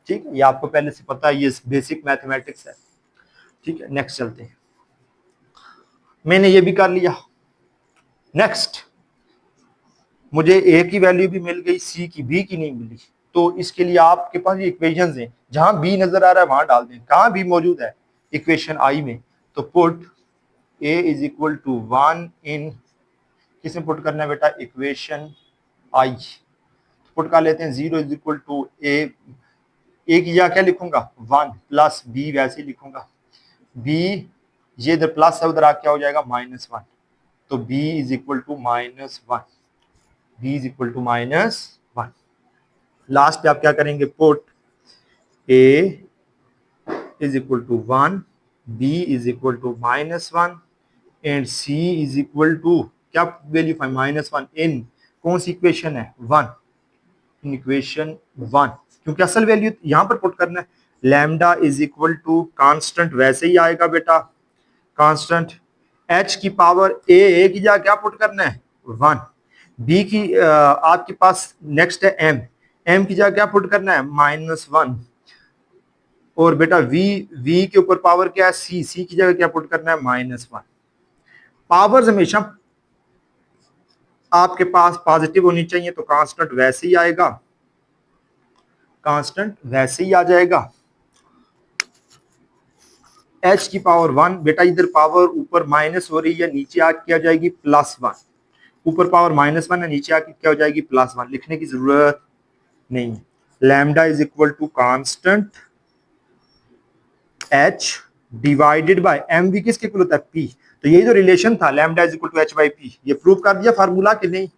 ठीक है। ये आपको पहले से पता है, ये बेसिक मैथमेटिक्स है, ठीक है। नेक्स्ट चलते हैं, मैंने ये भी कर लिया। नेक्स्ट मुझे ए की वैल्यू भी मिल गई, सी की, बी की नहीं मिली, तो इसके लिए आपके पास ये इक्वेशंस हैं, जहां बी नजर आ रहा है वहां डाल दें, कहां बी मौजूद है इक्वेशन आई में, तो put A is equal to 1 in, किसमें पुट करना है बेटा इक्वेशन आई, पुट कर लेते हैं 0 इज इक्वल टू ए की जगह क्या लिखूंगा 1 प्लस बी वैसे ही लिखूंगा, बी ये इधर प्लस है उधर आ क्या हो जाएगा -1, तो B is equal to -1, B is equal to -1। Last पे आप क्या करेंगे, put A is equal to 1, B is equal to -1 and C is equal to क्या वैल्यू फाइंड, -1 इन कौन सी इक्वेशन है, 1, इन इक्वेशन 1, क्योंकि असल वैल्यू यहां पर पुट करना है। Lambda is equal to constant वैसे ही आएगा बेटा, कांस्टेंट h की पावर a की जगह क्या पुट करना है, 1, b की आपके पास नेक्स्ट है m की जगह क्या पुट करना है, -1, और बेटा v के ऊपर पावर क्या है, c की जगह क्या पुट करना है, -1। पावर्स हमेशा आपके पास पॉजिटिव होनी चाहिए, तो कांस्टेंट वैसे ही आएगा, कांस्टेंट वैसे ही आ जाएगा। h की पावर 1, बेटा इधर पावर ऊपर माइनस हो रही है, नीचे आके क्या हो जाएगी, +1, ऊपर पावर -1 है, नीचे आके क्या हो जाएगी, +1, लिखने की जरूरत नहीं। Lambda is equal to constant h divided by M V किसके इक्वल होता है, p। तो ये जो रिलेशन था lambda is equal to h by p, ये प्रूव कर दिया फार्मूला कि नहीं,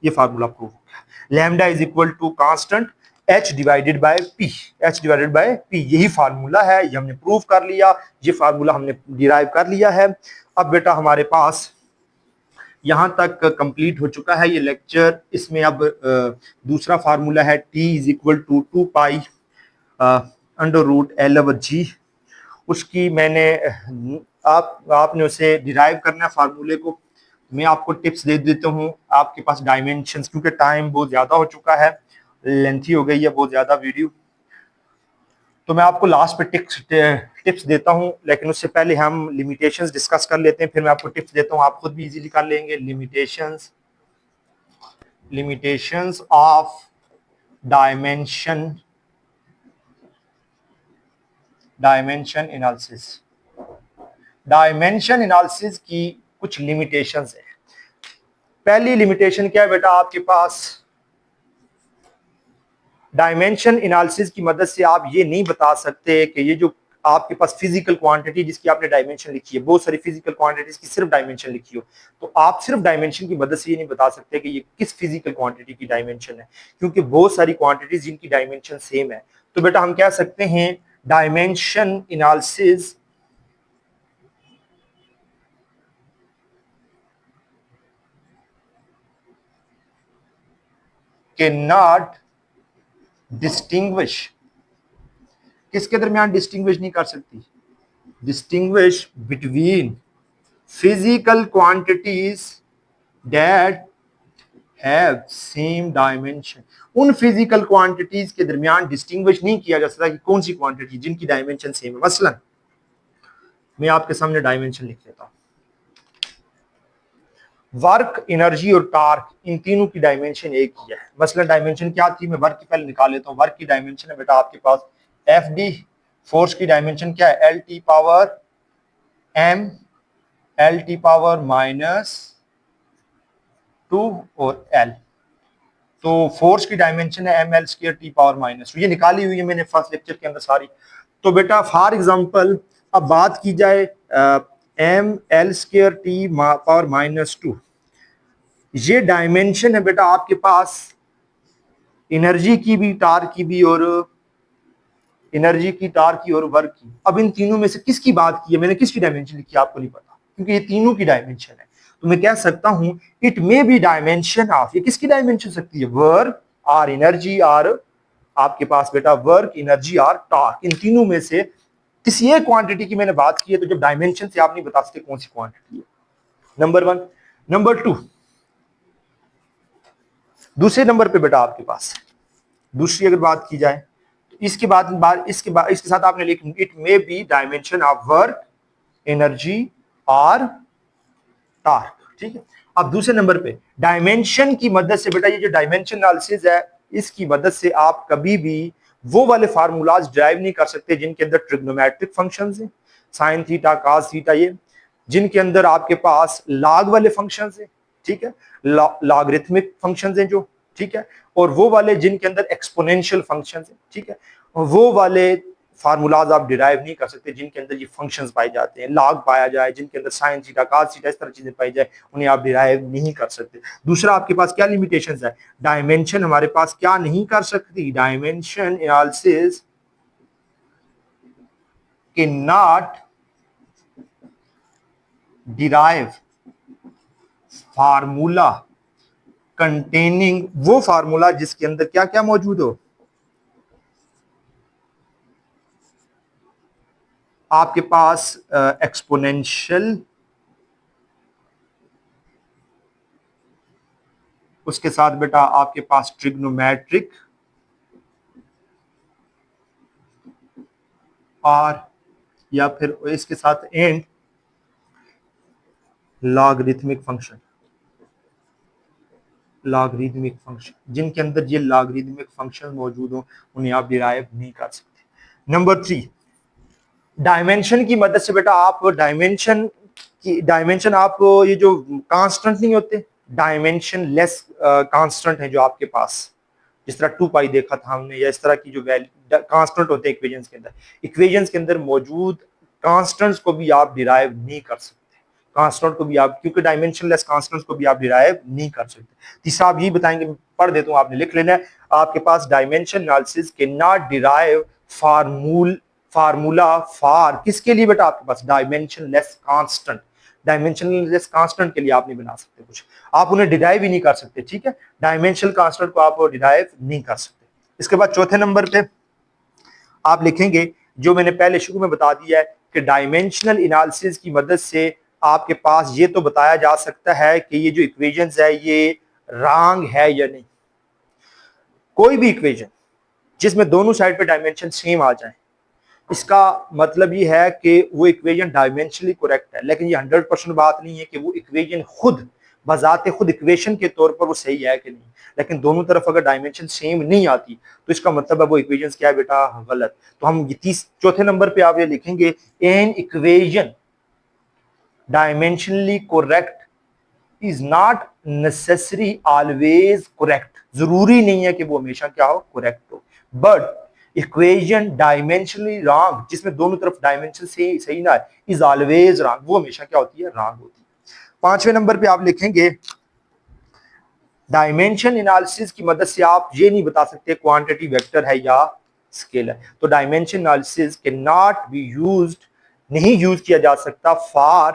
ये फार्मूला प्रूव हो गया। Lambda is equal to constant h divided by p, h divided by p, यही फार्मूला है, ये हमने प्रूव कर लिया, ये फार्मूला हमने डिराइव कर लिया है। अब बेटा हमारे पास यहां तक कंप्लीट हो चुका है ये लेक्चर। इसमें अब दूसरा फार्मूला है t is equal to 2 pi √L/g, उसकी मैंने आपने उसे डिराइव करना है फार्मूले को, मैं आपको टिप्स दे देता हूँ। आपके पास डायमेंशंस, क्योंकि टाइम बहुत ज्यादा हो चुका है, लेंथी हो गई है बहुत ज्यादा वीडियो, तो मैं आपको लास्ट पे टिप्स देता हूँ, लेकिन उससे पहले हम लिमिटेशंस डिस्कस कर लेते हैं, फिर मैं आपको टिप्स देता हूँ, आप खुद भी इजीली कर लेंगे। Limitations of dimension analysis. Dimension analysis की कुछ लिमिटेशंस है। पहली लिमिटेशन क्या है बेटा, आपके पास डायमेंशन एनालिसिस की मदद से आप ये नहीं बता सकते कि ये जो आपके पास फिजिकल क्वांटिटी जिसकी आपने डायमेंशन लिखी है, बहुत सारी फिजिकल क्वांटिटीज की सिर्फ डायमेंशन लिखी हो, तो आप सिर्फ डायमेंशन की मदद से ये नहीं बता सकते कि ये किस फिजिकल क्वांटिटी की डायमेंशन है, क्योंकि बहुत सारी क्वांटिटीज जिनकी डायमेंशन सेम है। तो बेटा हम कह सकते हैं dimension analysis can not distinguish, किसके दरमियान डिस्टिंग्विश नहीं कर सकती, distinguish between physical quantities that have same dimension. उन फिजिकल क्वांटिटीज के दरमियान डिस्टिंग्विश नहीं किया जा सकता कि कौन सी क्वांटिटी जिनकी डायमेंशन सेम है। मसलन मैं आपके सामने डायमेंशन लिख लेता हूं, वर्क, एनर्जी और टार्क, इन तीनों की डायमेंशन एक ही है। मसलन डायमेंशन क्या थी, मैं वर्क की पहले निकाल लेता हूं। वर्क की डायमेंशन है बेटा आपके पास FD, फोर्स की डायमेंशन क्या है, LT power M, LT power -2 और L। तो फोर्स की डायमेंशन है mL² T पावर -2, ये निकाली हुई है मैंने फर्स्ट लेक्चर के अंदर सारी। तो बेटा फॉर एग्जांपल अब बात की जाए mL² T पावर -2, ये डायमेंशन है बेटा आपके पास एनर्जी की भी, टार्क की भी, और एनर्जी की, टार्क की और वर्क की। अब इन तीनों में से किसकी बात की है मैंने, किसकी डायमेंशन लिखी है आपको नहीं पता, क्योंकि ये तीनों की डायमेंशन है। तो मैं कह सकता हूं it may be dimension of, ये किसकी डायमेंशन सकती है, वर्क और एनर्जी, और आपके पास बेटा वर्क, एनर्जी और टार्क, इन तीनों में से किसी एक क्वांटिटी की मैंने बात की है। तो जब डायमेंशन से आप नहीं बता सकते कौन सी क्वांटिटी है, नंबर 1। नंबर 2, दूसरे नंबर पे बेटा आपके पास दूसरी अगर बात की जाए, तो इसके साथ आपने लिखा it may be dimension of work, energy और टार्क, ठीक है। अब दूसरे नंबर पे डायमेंशन की मदद से बेटा, ये जो डायमेंशन एनालिसिस है, इसकी मदद से आप कभी भी वो वाले फार्मूलाज ड्राइव नहीं कर सकते जिनके अंदर ट्रिग्नोमेट्रिक फंक्शंस हैं, साइन थीटा, कॉस थीटा, ये जिनके अंदर आपके पास लॉग वाले फंक्शंस हैं, ठीक है, लॉगरिथमिक फंक्शंस हैं जो, ठीक है, और वो वाले जिनके अंदर एक्सपोनेंशियल फंक्शंस हैं, ठीक है, वो वाले फार्मूलाज आप डिराइव नहीं कर सकते जिनके अंदर ये फंक्शंस पाए जाते हैं, लॉग पाया जाए, जिनके अंदर साइन थीटा, कॉस थीटा, इस तरह चीजें पाई जाए, उन्हें आप डिराइव नहीं कर सकते। दूसरा आपके पास क्या लिमिटेशंस है, डायमेंशन हमारे पास क्या नहीं कर सकती, dimension analysis can not derive formula containing, वो फार्मूला जिसके अंदर क्या क्या मौजूद हो, आपके पास एक्सपोनेंशियल, उसके साथ बेटा आपके पास ट्रिग्नोमेट्रिक, और या फिर इसके साथ and logarithmic function, logarithmic function, जिनके अंदर ये लॉगरिथमिक फंक्शन मौजूद हो उन्हें आप डिराइव नहीं कर सकते। नंबर 3, डायमेंशन की मदद से बेटा आप डायमेंशन आप ये जो कांस्टेंट नहीं होते, डायमेंशन लेस कांस्टेंट है जो आपके पास, जिस तरह 2 पाई देखा था हमने, या इस तरह की जो वैल्यू कांस्टेंट होते हैं इक्वेशंस के अंदर मौजूद कांस्टेंट्स को भी आप डिराइव नहीं कर सकते, कांस्टेंट को भी आप, क्योंकि डायमेंशनलेस कांस्टेंट्स को भी आप डिराइव नहीं कर सकते। तीसरा आप ये बताएंगे, पढ़ देता हूं, आपने लिख लेना है, आपके पास dimension analysis can not derive formula for, किसके लिए बेटा, आपके पास डायमेंशनलेस कांस्टेंट, डायमेंशनलेस कांस्टेंट के लिए आप नहीं बना सकते कुछ, आप उन्हें डिराइव ही नहीं कर सकते, ठीक है, डायमेंशनल कांस्टेंट को आप डिराइव नहीं कर सकते। इसके बाद चौथे नंबर पे आप लिखेंगे, जो मैंने पहले शुरू में बता दिया है कि डायमेंशनल एनालिसिस की मदद से आपके पास ये तो बताया जा सकता है कि ये जो इक्वेशंस है ये रॉन्ग है या नहीं। कोई भी इक्वेशन जिसमें दोनों साइड पे डायमेंशन सेम आ जाए, इसका मतलब ये है कि वो इक्वेशन डायमेंशनली करेक्ट है, लेकिन ये 100% बात नहीं है कि वो इक्वेशन खुद बजाते खुद इक्वेशन के तौर पर वो सही है कि नहीं, लेकिन दोनों तरफ अगर डायमेंशन सेम नहीं आती तो इसका मतलब है वो इक्वेशन क्या है बेटा, गलत। तो हम चौथे नंबर पे आप ये लिखेंगे, an equation dimensionally correct is not necessary always correct, जरूरी नहीं है कि वो हमेशा क्या हो, करेक्ट हो, बट इक्वेशन डायमेंशनली रॉन्ग, जिसमें दोनों तरफ डायमेंशन से सही ना है, इज ऑलवेज रॉन्ग, वो हमेशा क्या होती है, रॉन्ग होती है। पांचवें नंबर पे आप लिखेंगे, डायमेंशन एनालिसिस की मदद से आप ये नहीं बता सकते क्वांटिटी वेक्टर है या स्केलर, तो dimension analysis can not be used, नहीं यूज किया जा सकता फॉर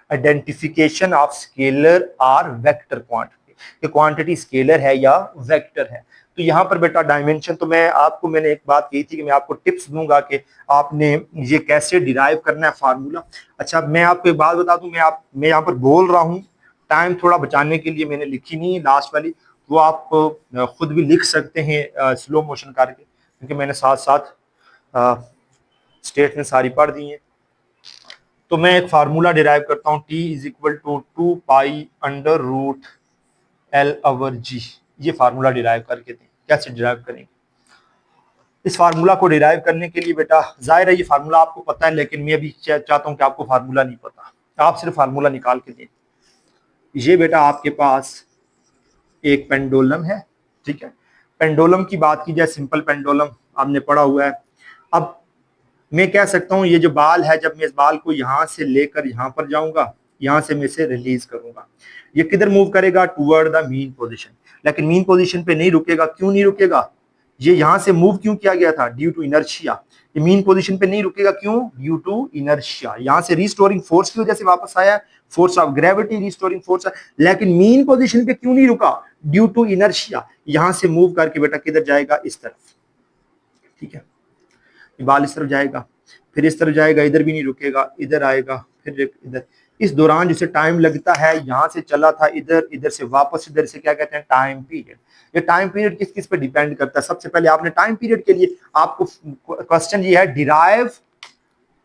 आइडेंटिफिकेशन ऑफ स्केलर और वेक्टर क्वांटिटी, कि क्वांटिटी स्केलर है या वेक्टर है। तो यहाँ पर बेटा डायमेंशन, तो मैंने एक बात कही थी कि मैं आपको टिप्स दूंगा कि आपने ये कैसे डिराइव करना है फार्मूला। अच्छा, मैं आपको एक बात बता दूं, मैं यहाँ पर बोल रहा हूँ, टाइम थोड़ा बचाने के लिए मैंने लिखी नहीं लास्ट वाली, वो आप खुद भी लिख सकते हैं स्लो मोशन करके, क्योंकि मैंने साथ साथ स्टेटमेंट सारी पढ़ दी है। तो मैं एक फार्मूला डिराइव करता हूँ, T is equal to 2 pi under root L/G, ये फार्मूला डिराइव करके दें। कैसे डिराइव करेंगे इस फार्मूला को? डिराइव करने के लिए बेटा जाहिर है ये फार्मूला आपको पता है, लेकिन मैं भी चाहता हूं कि आपको फार्मूला नहीं पता, आप सिर्फ फार्मूला निकाल के दें। ये बेटा आपके पास एक पेंडुलम है, ठीक है, पेंडुलम की बात की जाए, सिंपल पेंडुलम आपने पढ़ा हुआ है। अब मैं कह सकता हूं ये जो बाल है, जब मैं इस बाल को यहां से लेकर यहां पर जाऊंगा, यहां से मैं इसे रिलीज करूंगा, ये किधर मूव करेगा, टुवर्ड द मीन पोजीशन, लेकिन मीन पोजीशन पे नहीं रुकेगा। क्यों नहीं रुकेगा? ये यहां से मूव क्यों किया गया था? Due to inertia. ये मीन पोजीशन पे नहीं रुकेगा, क्यों? Due to inertia. यहां से रिस्टोरिंग फोर्स की वजह से वापस आया, force of gravity restoring force है, लेकिन मीन पोजीशन पे क्यों नहीं रुका? Due to inertia. यहां से मूव करके बेटा किधर जाएगा? इस तरफ, ठीक है, बाल इस तरफ जाएगा, फिर इस तरफ जाएगा, इधर भी नहीं रुकेगा, इधर आएगा, फिर इधर। इस दौरान जिसे टाइम लगता है, यहां से चला था इधर, इधर से वापस इधर, से क्या कहते हैं? Time period. ये टाइम पीरियड किस किस पे डिपेंड करता है? सबसे पहले आपने टाइम पीरियड के लिए आपको क्वेश्चन ये है, derive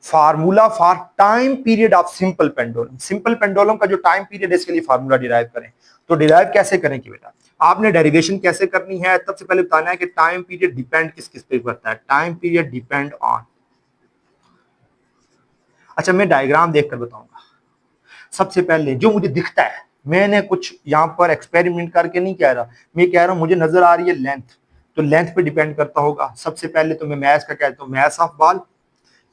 formula for time period of simple pendulum. Simple pendulum का जो टाइम पीरियड है, इसके लिए फार्मूला डिराइव करें। तो डिराइव कैसे करें कि बेटा आपने डेरिवेशन कैसे करनी है? सबसे पहले बताना है कि टाइम पीरियड डिपेंड किस किस पे करता है। टाइम पीरियड डिपेंड ऑन, अच्छा मैं डायग्राम देखकर बताऊंगा। सबसे पहले जो मुझे दिखता है, मैंने कुछ यहाँ पर एक्सपेरिमेंट करके नहीं कह रहा, मैं कह रहा हूं मुझे नजर आ रही है लेंथ, तो लेंथ पे डिपेंड करता होगा। सबसे पहले तो मैं मैथ का कहता हूँ, मैथ ऑफ बॉल,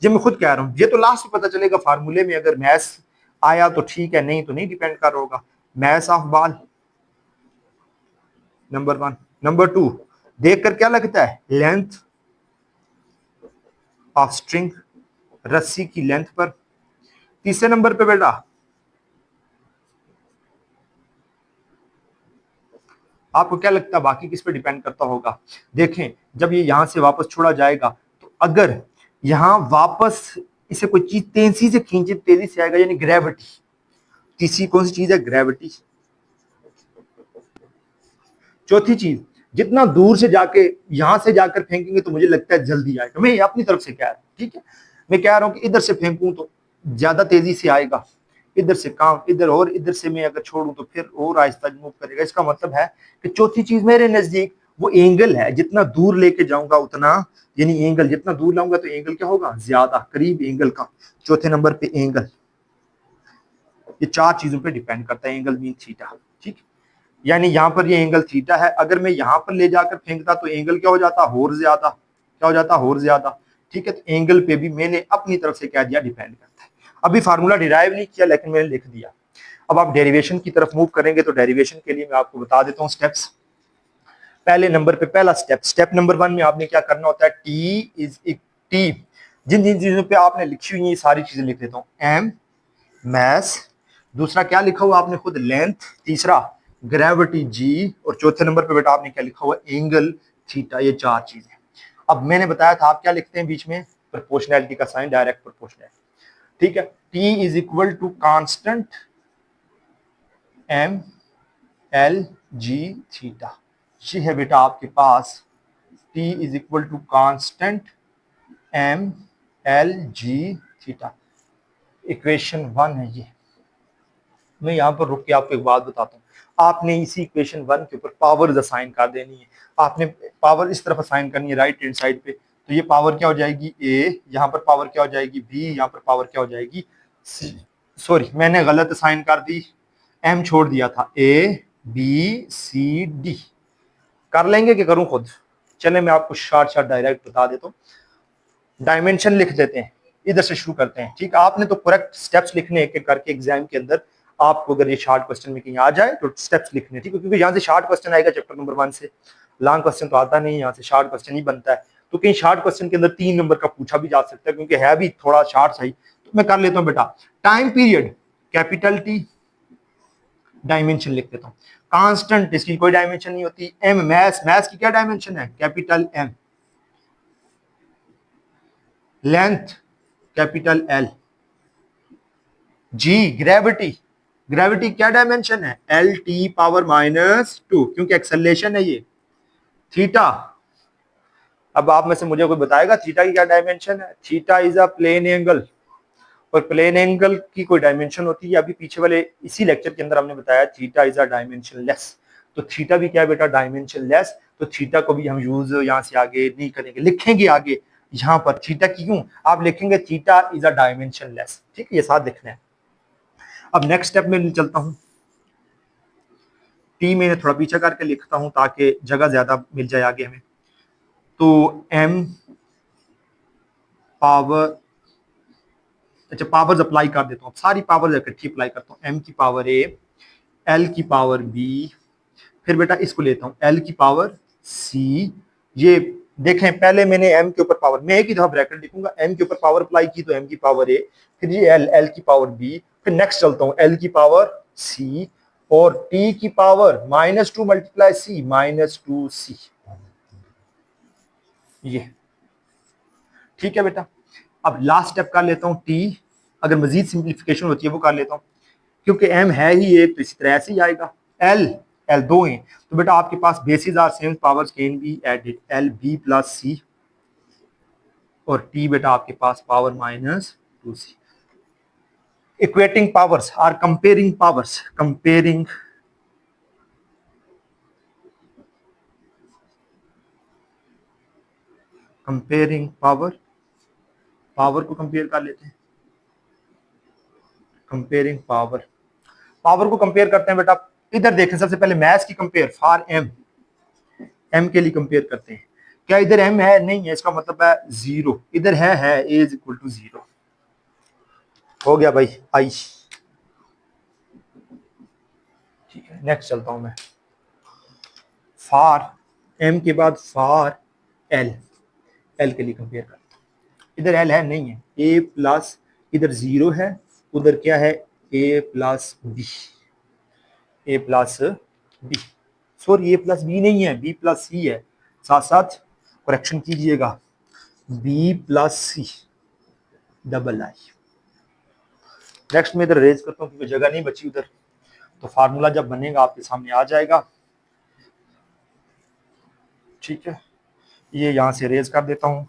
ये मैं खुद कह रहा हूँ, ये तो लास्ट में पता चलेगा फार्मूले में, अगर मैथ आया तो ठीक है, नहीं तो नहीं डिपेंड कर रहा होगा। Math of ball number 1। Number 2, देखकर क्या लगता है? लेंथ ऑफ स्ट्रिंग, रस्सी की लेंथ पर। तीसरे नंबर पे बेटा आपको क्या लगता है बाकी किस पे डिपेंड करता होगा? देखें, जब ये यहां से वापस छोड़ा जाएगा तो अगर यहां वापस इसे कोई चीज तेजी से खींचे, तेजी से आएगा, यानी ग्रेविटी। तीसरी कौन सी चीज है? ग्रेविटी। चौथी चीज, जितना दूर से जाके यहां से जाकर फेंकेंगे तो मुझे लगता है जल्दी आएगा। मैं अपनी तरफ से कह रहा हूं, ठीक है, मैं कह रहा हूं कि इधर से फेंकूं तो ज्यादा तेजी से आएगा, इधर से काम, इधर, और इधर से मैं अगर छोड़ूं तो फिर और आहिस्ता मूव करेगा। इसका मतलब है कि चौथी चीज मेरे नजदीक वो एंगल है, जितना दूर लेके जाऊंगा उतना, यानी एंगल जितना दूर लाऊंगा तो एंगल क्या होगा? ज्यादा करीब एंगल का। चौथे नंबर पे एंगल। ये चार चीजों पे डिपेंड करता है, एंगल मीन थीटा, ठीक। यानी यहां पर ये एंगल थीटा है, अगर मैं यहां पर ले जाकर फेंकता तो एंगल क्या हो जाता? और ज्यादा। क्या हो जाता? और ज्यादा, ठीक है। तो एंगल पे भी मैंने अपनी तरफ से क्या दिया? डिपेंड करता है। अभी फार्मूला डिराइव नहीं किया लेकिन मैंने लिख दिया। अब आप डेरिवेशन की तरफ मूव करेंगे तो डेरिवेशन के लिए मैं आपको बता देता हूं स्टेप्स। पहले नंबर पे पहला स्टेप नंबर 1 में आपने क्या करना होता है? टी, जिन जिन चीजों पे आपने लिखी हुई है सारी चीजें लिख देता हूं। एम, मैस, दूसरा क्या लिखा हुआ आपने खुद? लेंथ, तीसरा ग्रेविटी जी, और चौथे नंबर पे बेटा आपने क्या लिखा हुआ? Angle theta. ये चार चीजें। अब मैंने बताया था आप क्या लिखते हैं बीच में? प्रोपोर्शनैलिटी का साइन, डायरेक्ट प्रोपोर्शनैलिटी, ठीक है। T is equal to constant M L G theta. ये है बेटा आपके पास T is equal to constant M L G theta. Equation 1 है ये। मैं यहाँ पर रुक के आपको एक बात बताता हूँ। आपने इसी इक्वेशन 1 के ऊपर पावर असाइन कर देनी है। आपने पावर इस तरफ असाइन करनी है राइट हैंड साइड पे, तो ये पावर क्या हो जाएगी? ए, यहाँ पर पावर क्या हो जाएगी? बी, यहाँ पर पावर क्या हो जाएगी? सी। सॉरी, मैंने गलत असाइन कर दी, एम छोड़ दिया था। ए बी सी डी कर लेंगे कि करूं खुद? चले मैं आपको शॉर्ट डायरेक्ट बता देता हूँ। डायमेंशन लिख देते हैं, इधर से शुरू करते हैं, ठीक। आपने तो करेक्ट स्टेप्स लिखने एक एक करके एग्जाम के अंदर। आपको अगर ये शॉर्ट क्वेश्चन में कहीं आ जाए तो स्टेप्स लिखने, ठीक है, क्योंकि यहाँ से शॉर्ट क्वेश्चन आएगा चैप्टर नंबर 1 से। लॉन्ग क्वेश्चन तो आता नहीं, यहाँ से शॉर्ट क्वेश्चन ही बनता है। तो कहीं शॉर्ट क्वेश्चन के अंदर 3 नंबर का पूछा भी जा सकता है, क्योंकि है भी थोड़ा शॉर्ट सही। तो मैं कर लेता हूँ बेटा। Time period capital T, dimension लिख देता हूँ। कांस्टेंट, इसकी कोई डायमेंशन नहीं होती। एम, मैस, मैस की क्या डायमेंशन है? Capital M. Length capital L. G, gravity, gravity क्या डायमेंशन है? एल टी पावर -2, क्योंकि एक्सेलरेशन है ये। थीटा, अब आप में से मुझे कोई बताएगा थीटा की क्या डायमेंशन है? Theta is a plane angle, और प्लेन एंगल की कोई डायमेंशन होती है? अभी पीछे वाले इसी लेक्चर के अंदर हमने बताया theta is a dimension less. तो थीटा भी क्या है बेटा? Dimension less. तो थीटा को भी हम यूज यहाँ से आगे नहीं करेंगे, लिखेंगे आगे यहाँ पर थीटा की, क्यों आप लिखेंगे? Theta is a dimension less, ठीक है, ये साथ लिखना है। अब नेक्स्ट स्टेप में चलता हूं। टी मैंने थोड़ा पीछे करके लिखता हूं ताकि जगह ज्यादा मिल जाए आगे हमें। तो एम पावर, अच्छा पावर्स अप्लाई कर देता हूँ, सारी पावर्स इकट्ठी अप्लाई करता हूँ। एम की पावर ए, एल की पावर बी, फिर बेटा इसको लेता हूँ एल की पावर सी। ये देखें, पहले मैंने एम के ऊपर पावर, मैं एक ही दफा ब्रैकेट लिखूंगा, एम के ऊपर पावर अप्लाई की तो एम की पावर ए, फिर ये एल, एल की पावर बी, फिर नेक्स्ट चलता हूँ एल की पावर सी, और टी की पावर -2 मल्टीप्लाई सी, -2c। ये ठीक है बेटा। अब लास्ट स्टेप कर लेता हूँ टी, अगर मजीद सिंप्लीफिकेशन होती है वो कर लेता हूँ, क्योंकि एम है ही एक तो इसी तरह से ही आएगा। एल, एल दो हैं तो बेटा आपके पास basis are same, powers can be added, L B plus C, और टी बेटा आपके पास power -2c। Equating powers or comparing powers, comparing comparing power, power को कंपेयर कर लेते हैं। कंपेयरिंग पावर, पावर को कंपेयर करते हैं बेटा। इधर देखें, सबसे पहले मैथ्स की कंपेयर फॉर एम, एम के लिए कंपेयर करते हैं। क्या इधर एम है? नहीं है, इसका मतलब है 0। इधर है ए इज इक्वल टू 0। हो गया भाई आई। ठीक है, नेक्स्ट चलता हूं मैं। फॉर एम के बाद फॉर एल, एल के लिए कंपेयर करता हूं। इधर एल है? नहीं है। ए प्लस, इधर 0 है, उधर क्या है? ए प्लस बी, ए प्लस बी। सॉरी ए प्लस बी नहीं है, बी प्लस सी है, साथ साथ करेक्शन कीजिएगा, B plus C double I. Next में इधर रेज करता हूँ क्योंकि जगह नहीं बची उधर, तो फार्मूला जब बनेगा आपके सामने आ जाएगा। ठीक है, ये यहां से रेज कर देता हूं।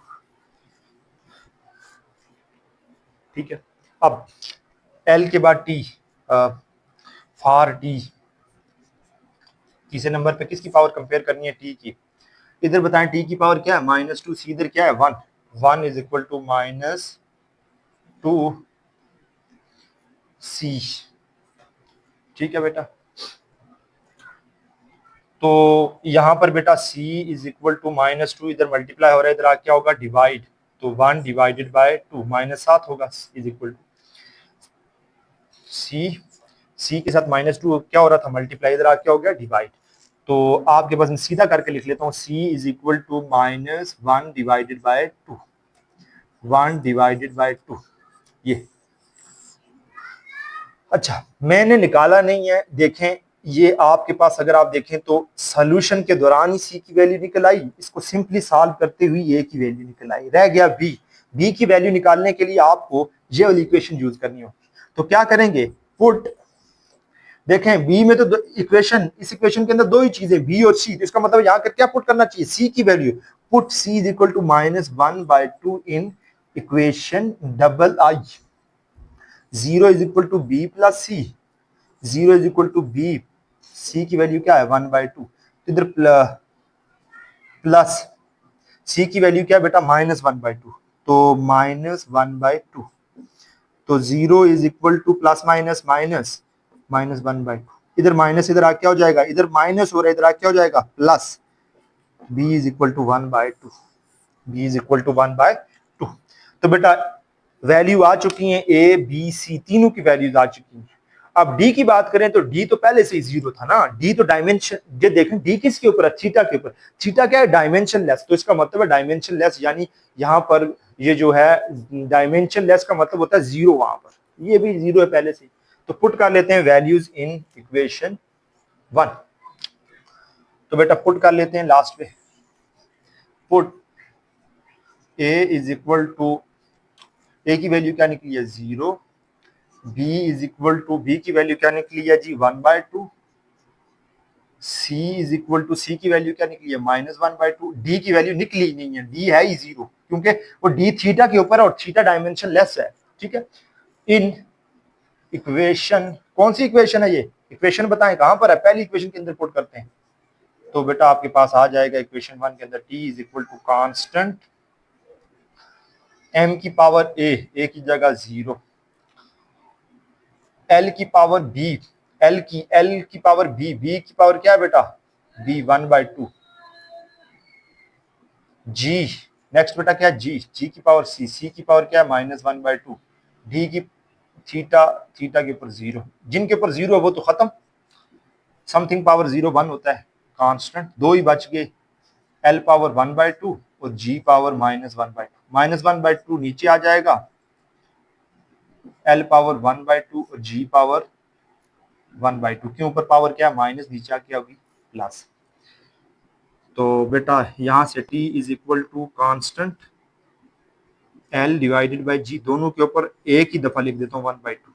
ठीक है, अब एल के बाद टी, फार टी, तीसरे नंबर पे किसकी पावर कंपेयर करनी है, टी की। इधर बताएं टी की पावर क्या है, -2, सी इधर क्या है 1, 1 इज इक्वल टू -2 सी। ठीक है बेटा, तो यहां पर बेटा c इज इक्वल टू -2, इधर मल्टीप्लाई हो रहा है, इधर क्या होगा डिवाइड, तो 1 डिवाइडेड बाय 2 -7 होगा, इज इक्वल टू c के साथ -2 क्या हो रहा था मल्टीप्लाई, इधर क्या हो गया डिवाइड। तो आपके पास मैं सीधा करके लिख लेता हूँ, c is equal to -1 divided by 2, 1 divided by 2 ये। अच्छा, मैंने निकाला नहीं है, देखें ये आपके पास अगर आप देखें तो सॉल्यूशन के दौरान ही सी की वैल्यू निकल आई, इसको सिंपली सॉल्व करते हुए ए की वैल्यू निकल आई, रह गया बी। बी की वैल्यू निकालने के लिए आपको ये वाली इक्वेशन यूज करनी होगी, तो क्या करेंगे, पुट, देखें बी में तो इक्वेशन, इस इक्वेशन के अंदर दो ही चीजें बी और सी, तो इसका मतलब यहाँ क्या पुट करना चाहिए, सी की value, put C is equal to -1/2 in equation double I. 0 is equal to B plus C, 0 is equal to B, C की वैल्यू क्या है 1/2, इधर प्लस सी की वैल्यू क्या है बेटा -1/2, तो -1/2, तो 0 is equal two plus minus minus -1/2, इधर माइनस, इधर क्या हो जाएगा, इधर माइनस हो रहा है, इधर क्या हो जाएगा plus, b is equal to 1/2, b is equal to 1/2। तो बेटा वैल्यू आ चुकी है, ए बी सी तीनों की वैल्यूज आ चुकी हैं। अब डी की बात करें तो डी तो पहले से ही 0 था ना, डी तो डायमेंशन, ये देखें डी किसके ऊपर है, थीटा के ऊपर, थीटा क्या है डायमेंशन लेस, तो इसका मतलब है डायमेंशन लेस, यानी यहाँ पर ये जो है डायमेंशन लेस का मतलब होता है 0, वहां पर ये भी 0 है पहले से। तो पुट कर लेते हैं वैल्यूज इन इक्वेशन 1, तो बेटा पुट कर लेते हैं लास्ट पे, put a is equal to, A की वैल्यू क्या निकली है 0, b is equal to, B की वैल्यू क्या निकली है जी 1/2, c is equal to, C की वैल्यू क्या निकली है -1/2, d की वैल्यू निकली नहीं है, d है ही 0 क्योंकि वो d थीटा के ऊपर है और थीटा डायमेंशन लेस है। ठीक है, इन इक्वेशन, कौन सी इक्वेशन है ये, इक्वेशन बताएं कहां पर है, पहली इक्वेशन के अंदर पुट करते हैं, तो बेटा आपके पास आ जाएगा इक्वेशन 1 के अंदर t is equal to constant m की पावर a की जगह 0, l की पावर b, l की पावर b, b की पावर क्या है बेटा b 1/2, g नेक्स्ट बेटा क्या g, g की पावर c, c की पावर क्या है -1/2, d की थीटा, थीटा के ऊपर 0, जिनके ऊपर 0 है वो तो खत्म, समथिंग पावर 0 1 होता है कांस्टेंट, दो ही बच गए, l पावर 1/2 और g पावर -1/2, -1/2 नीचे आ जाएगा, l पावर 1/2 और g पावर 1/2 के ऊपर पावर क्या माइनस, नीचे क्या होगी प्लस। तो बेटा यहां से t is equal to constant l divided by g, दोनों के ऊपर एक ही दफा लिख देता हूँ 1/2,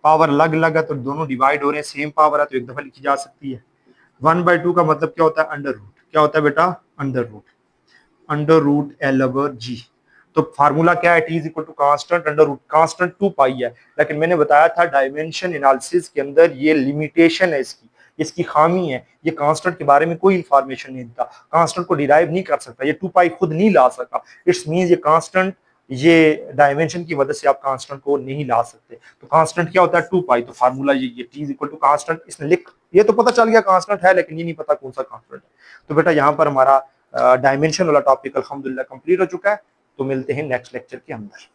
पावर अलग अलग है तो दोनों डिवाइड हो रहे हैं, सेम पावर है तो एक दफा लिखी जा सकती है। 1/2 का मतलब क्या होता है अंडर रूट, क्या होता है बेटा अंडर रूट l/g। तो फार्मूला क्या है, t is equal to constant under root, constant 2 pi है, लेकिन मैंने बताया था डायमेंशन एनालिसिस के अंदर ये लिमिटेशन है, इसकी खामी है, ये कांस्टेंट के बारे में कोई इंफॉर्मेशन नहीं देता, कांस्टेंट को डिराइव नहीं कर सकता, ये 2 पाई खुद नहीं ला सका, इट्स मींस ये कांस्टेंट, ये डायमेंशन की वजह से आप कांस्टेंट को नहीं ला सकते। तो कांस्टेंट क्या होता है 2 पाई, तो फार्मूला ये t is equal to constant, इसने लिख, ये तो पता चल गया कांस्टेंट है, लेकिन ये नहीं पता कौन सा कांस्टेंट है। तो बेटा यहाँ पर हमारा डायमेंशन वाला टॉपिक अल्हम्दुलिल्लाह कंप्लीट हो चुका है, तो मिलते हैं नेक्स्ट लेक्चर के अंदर।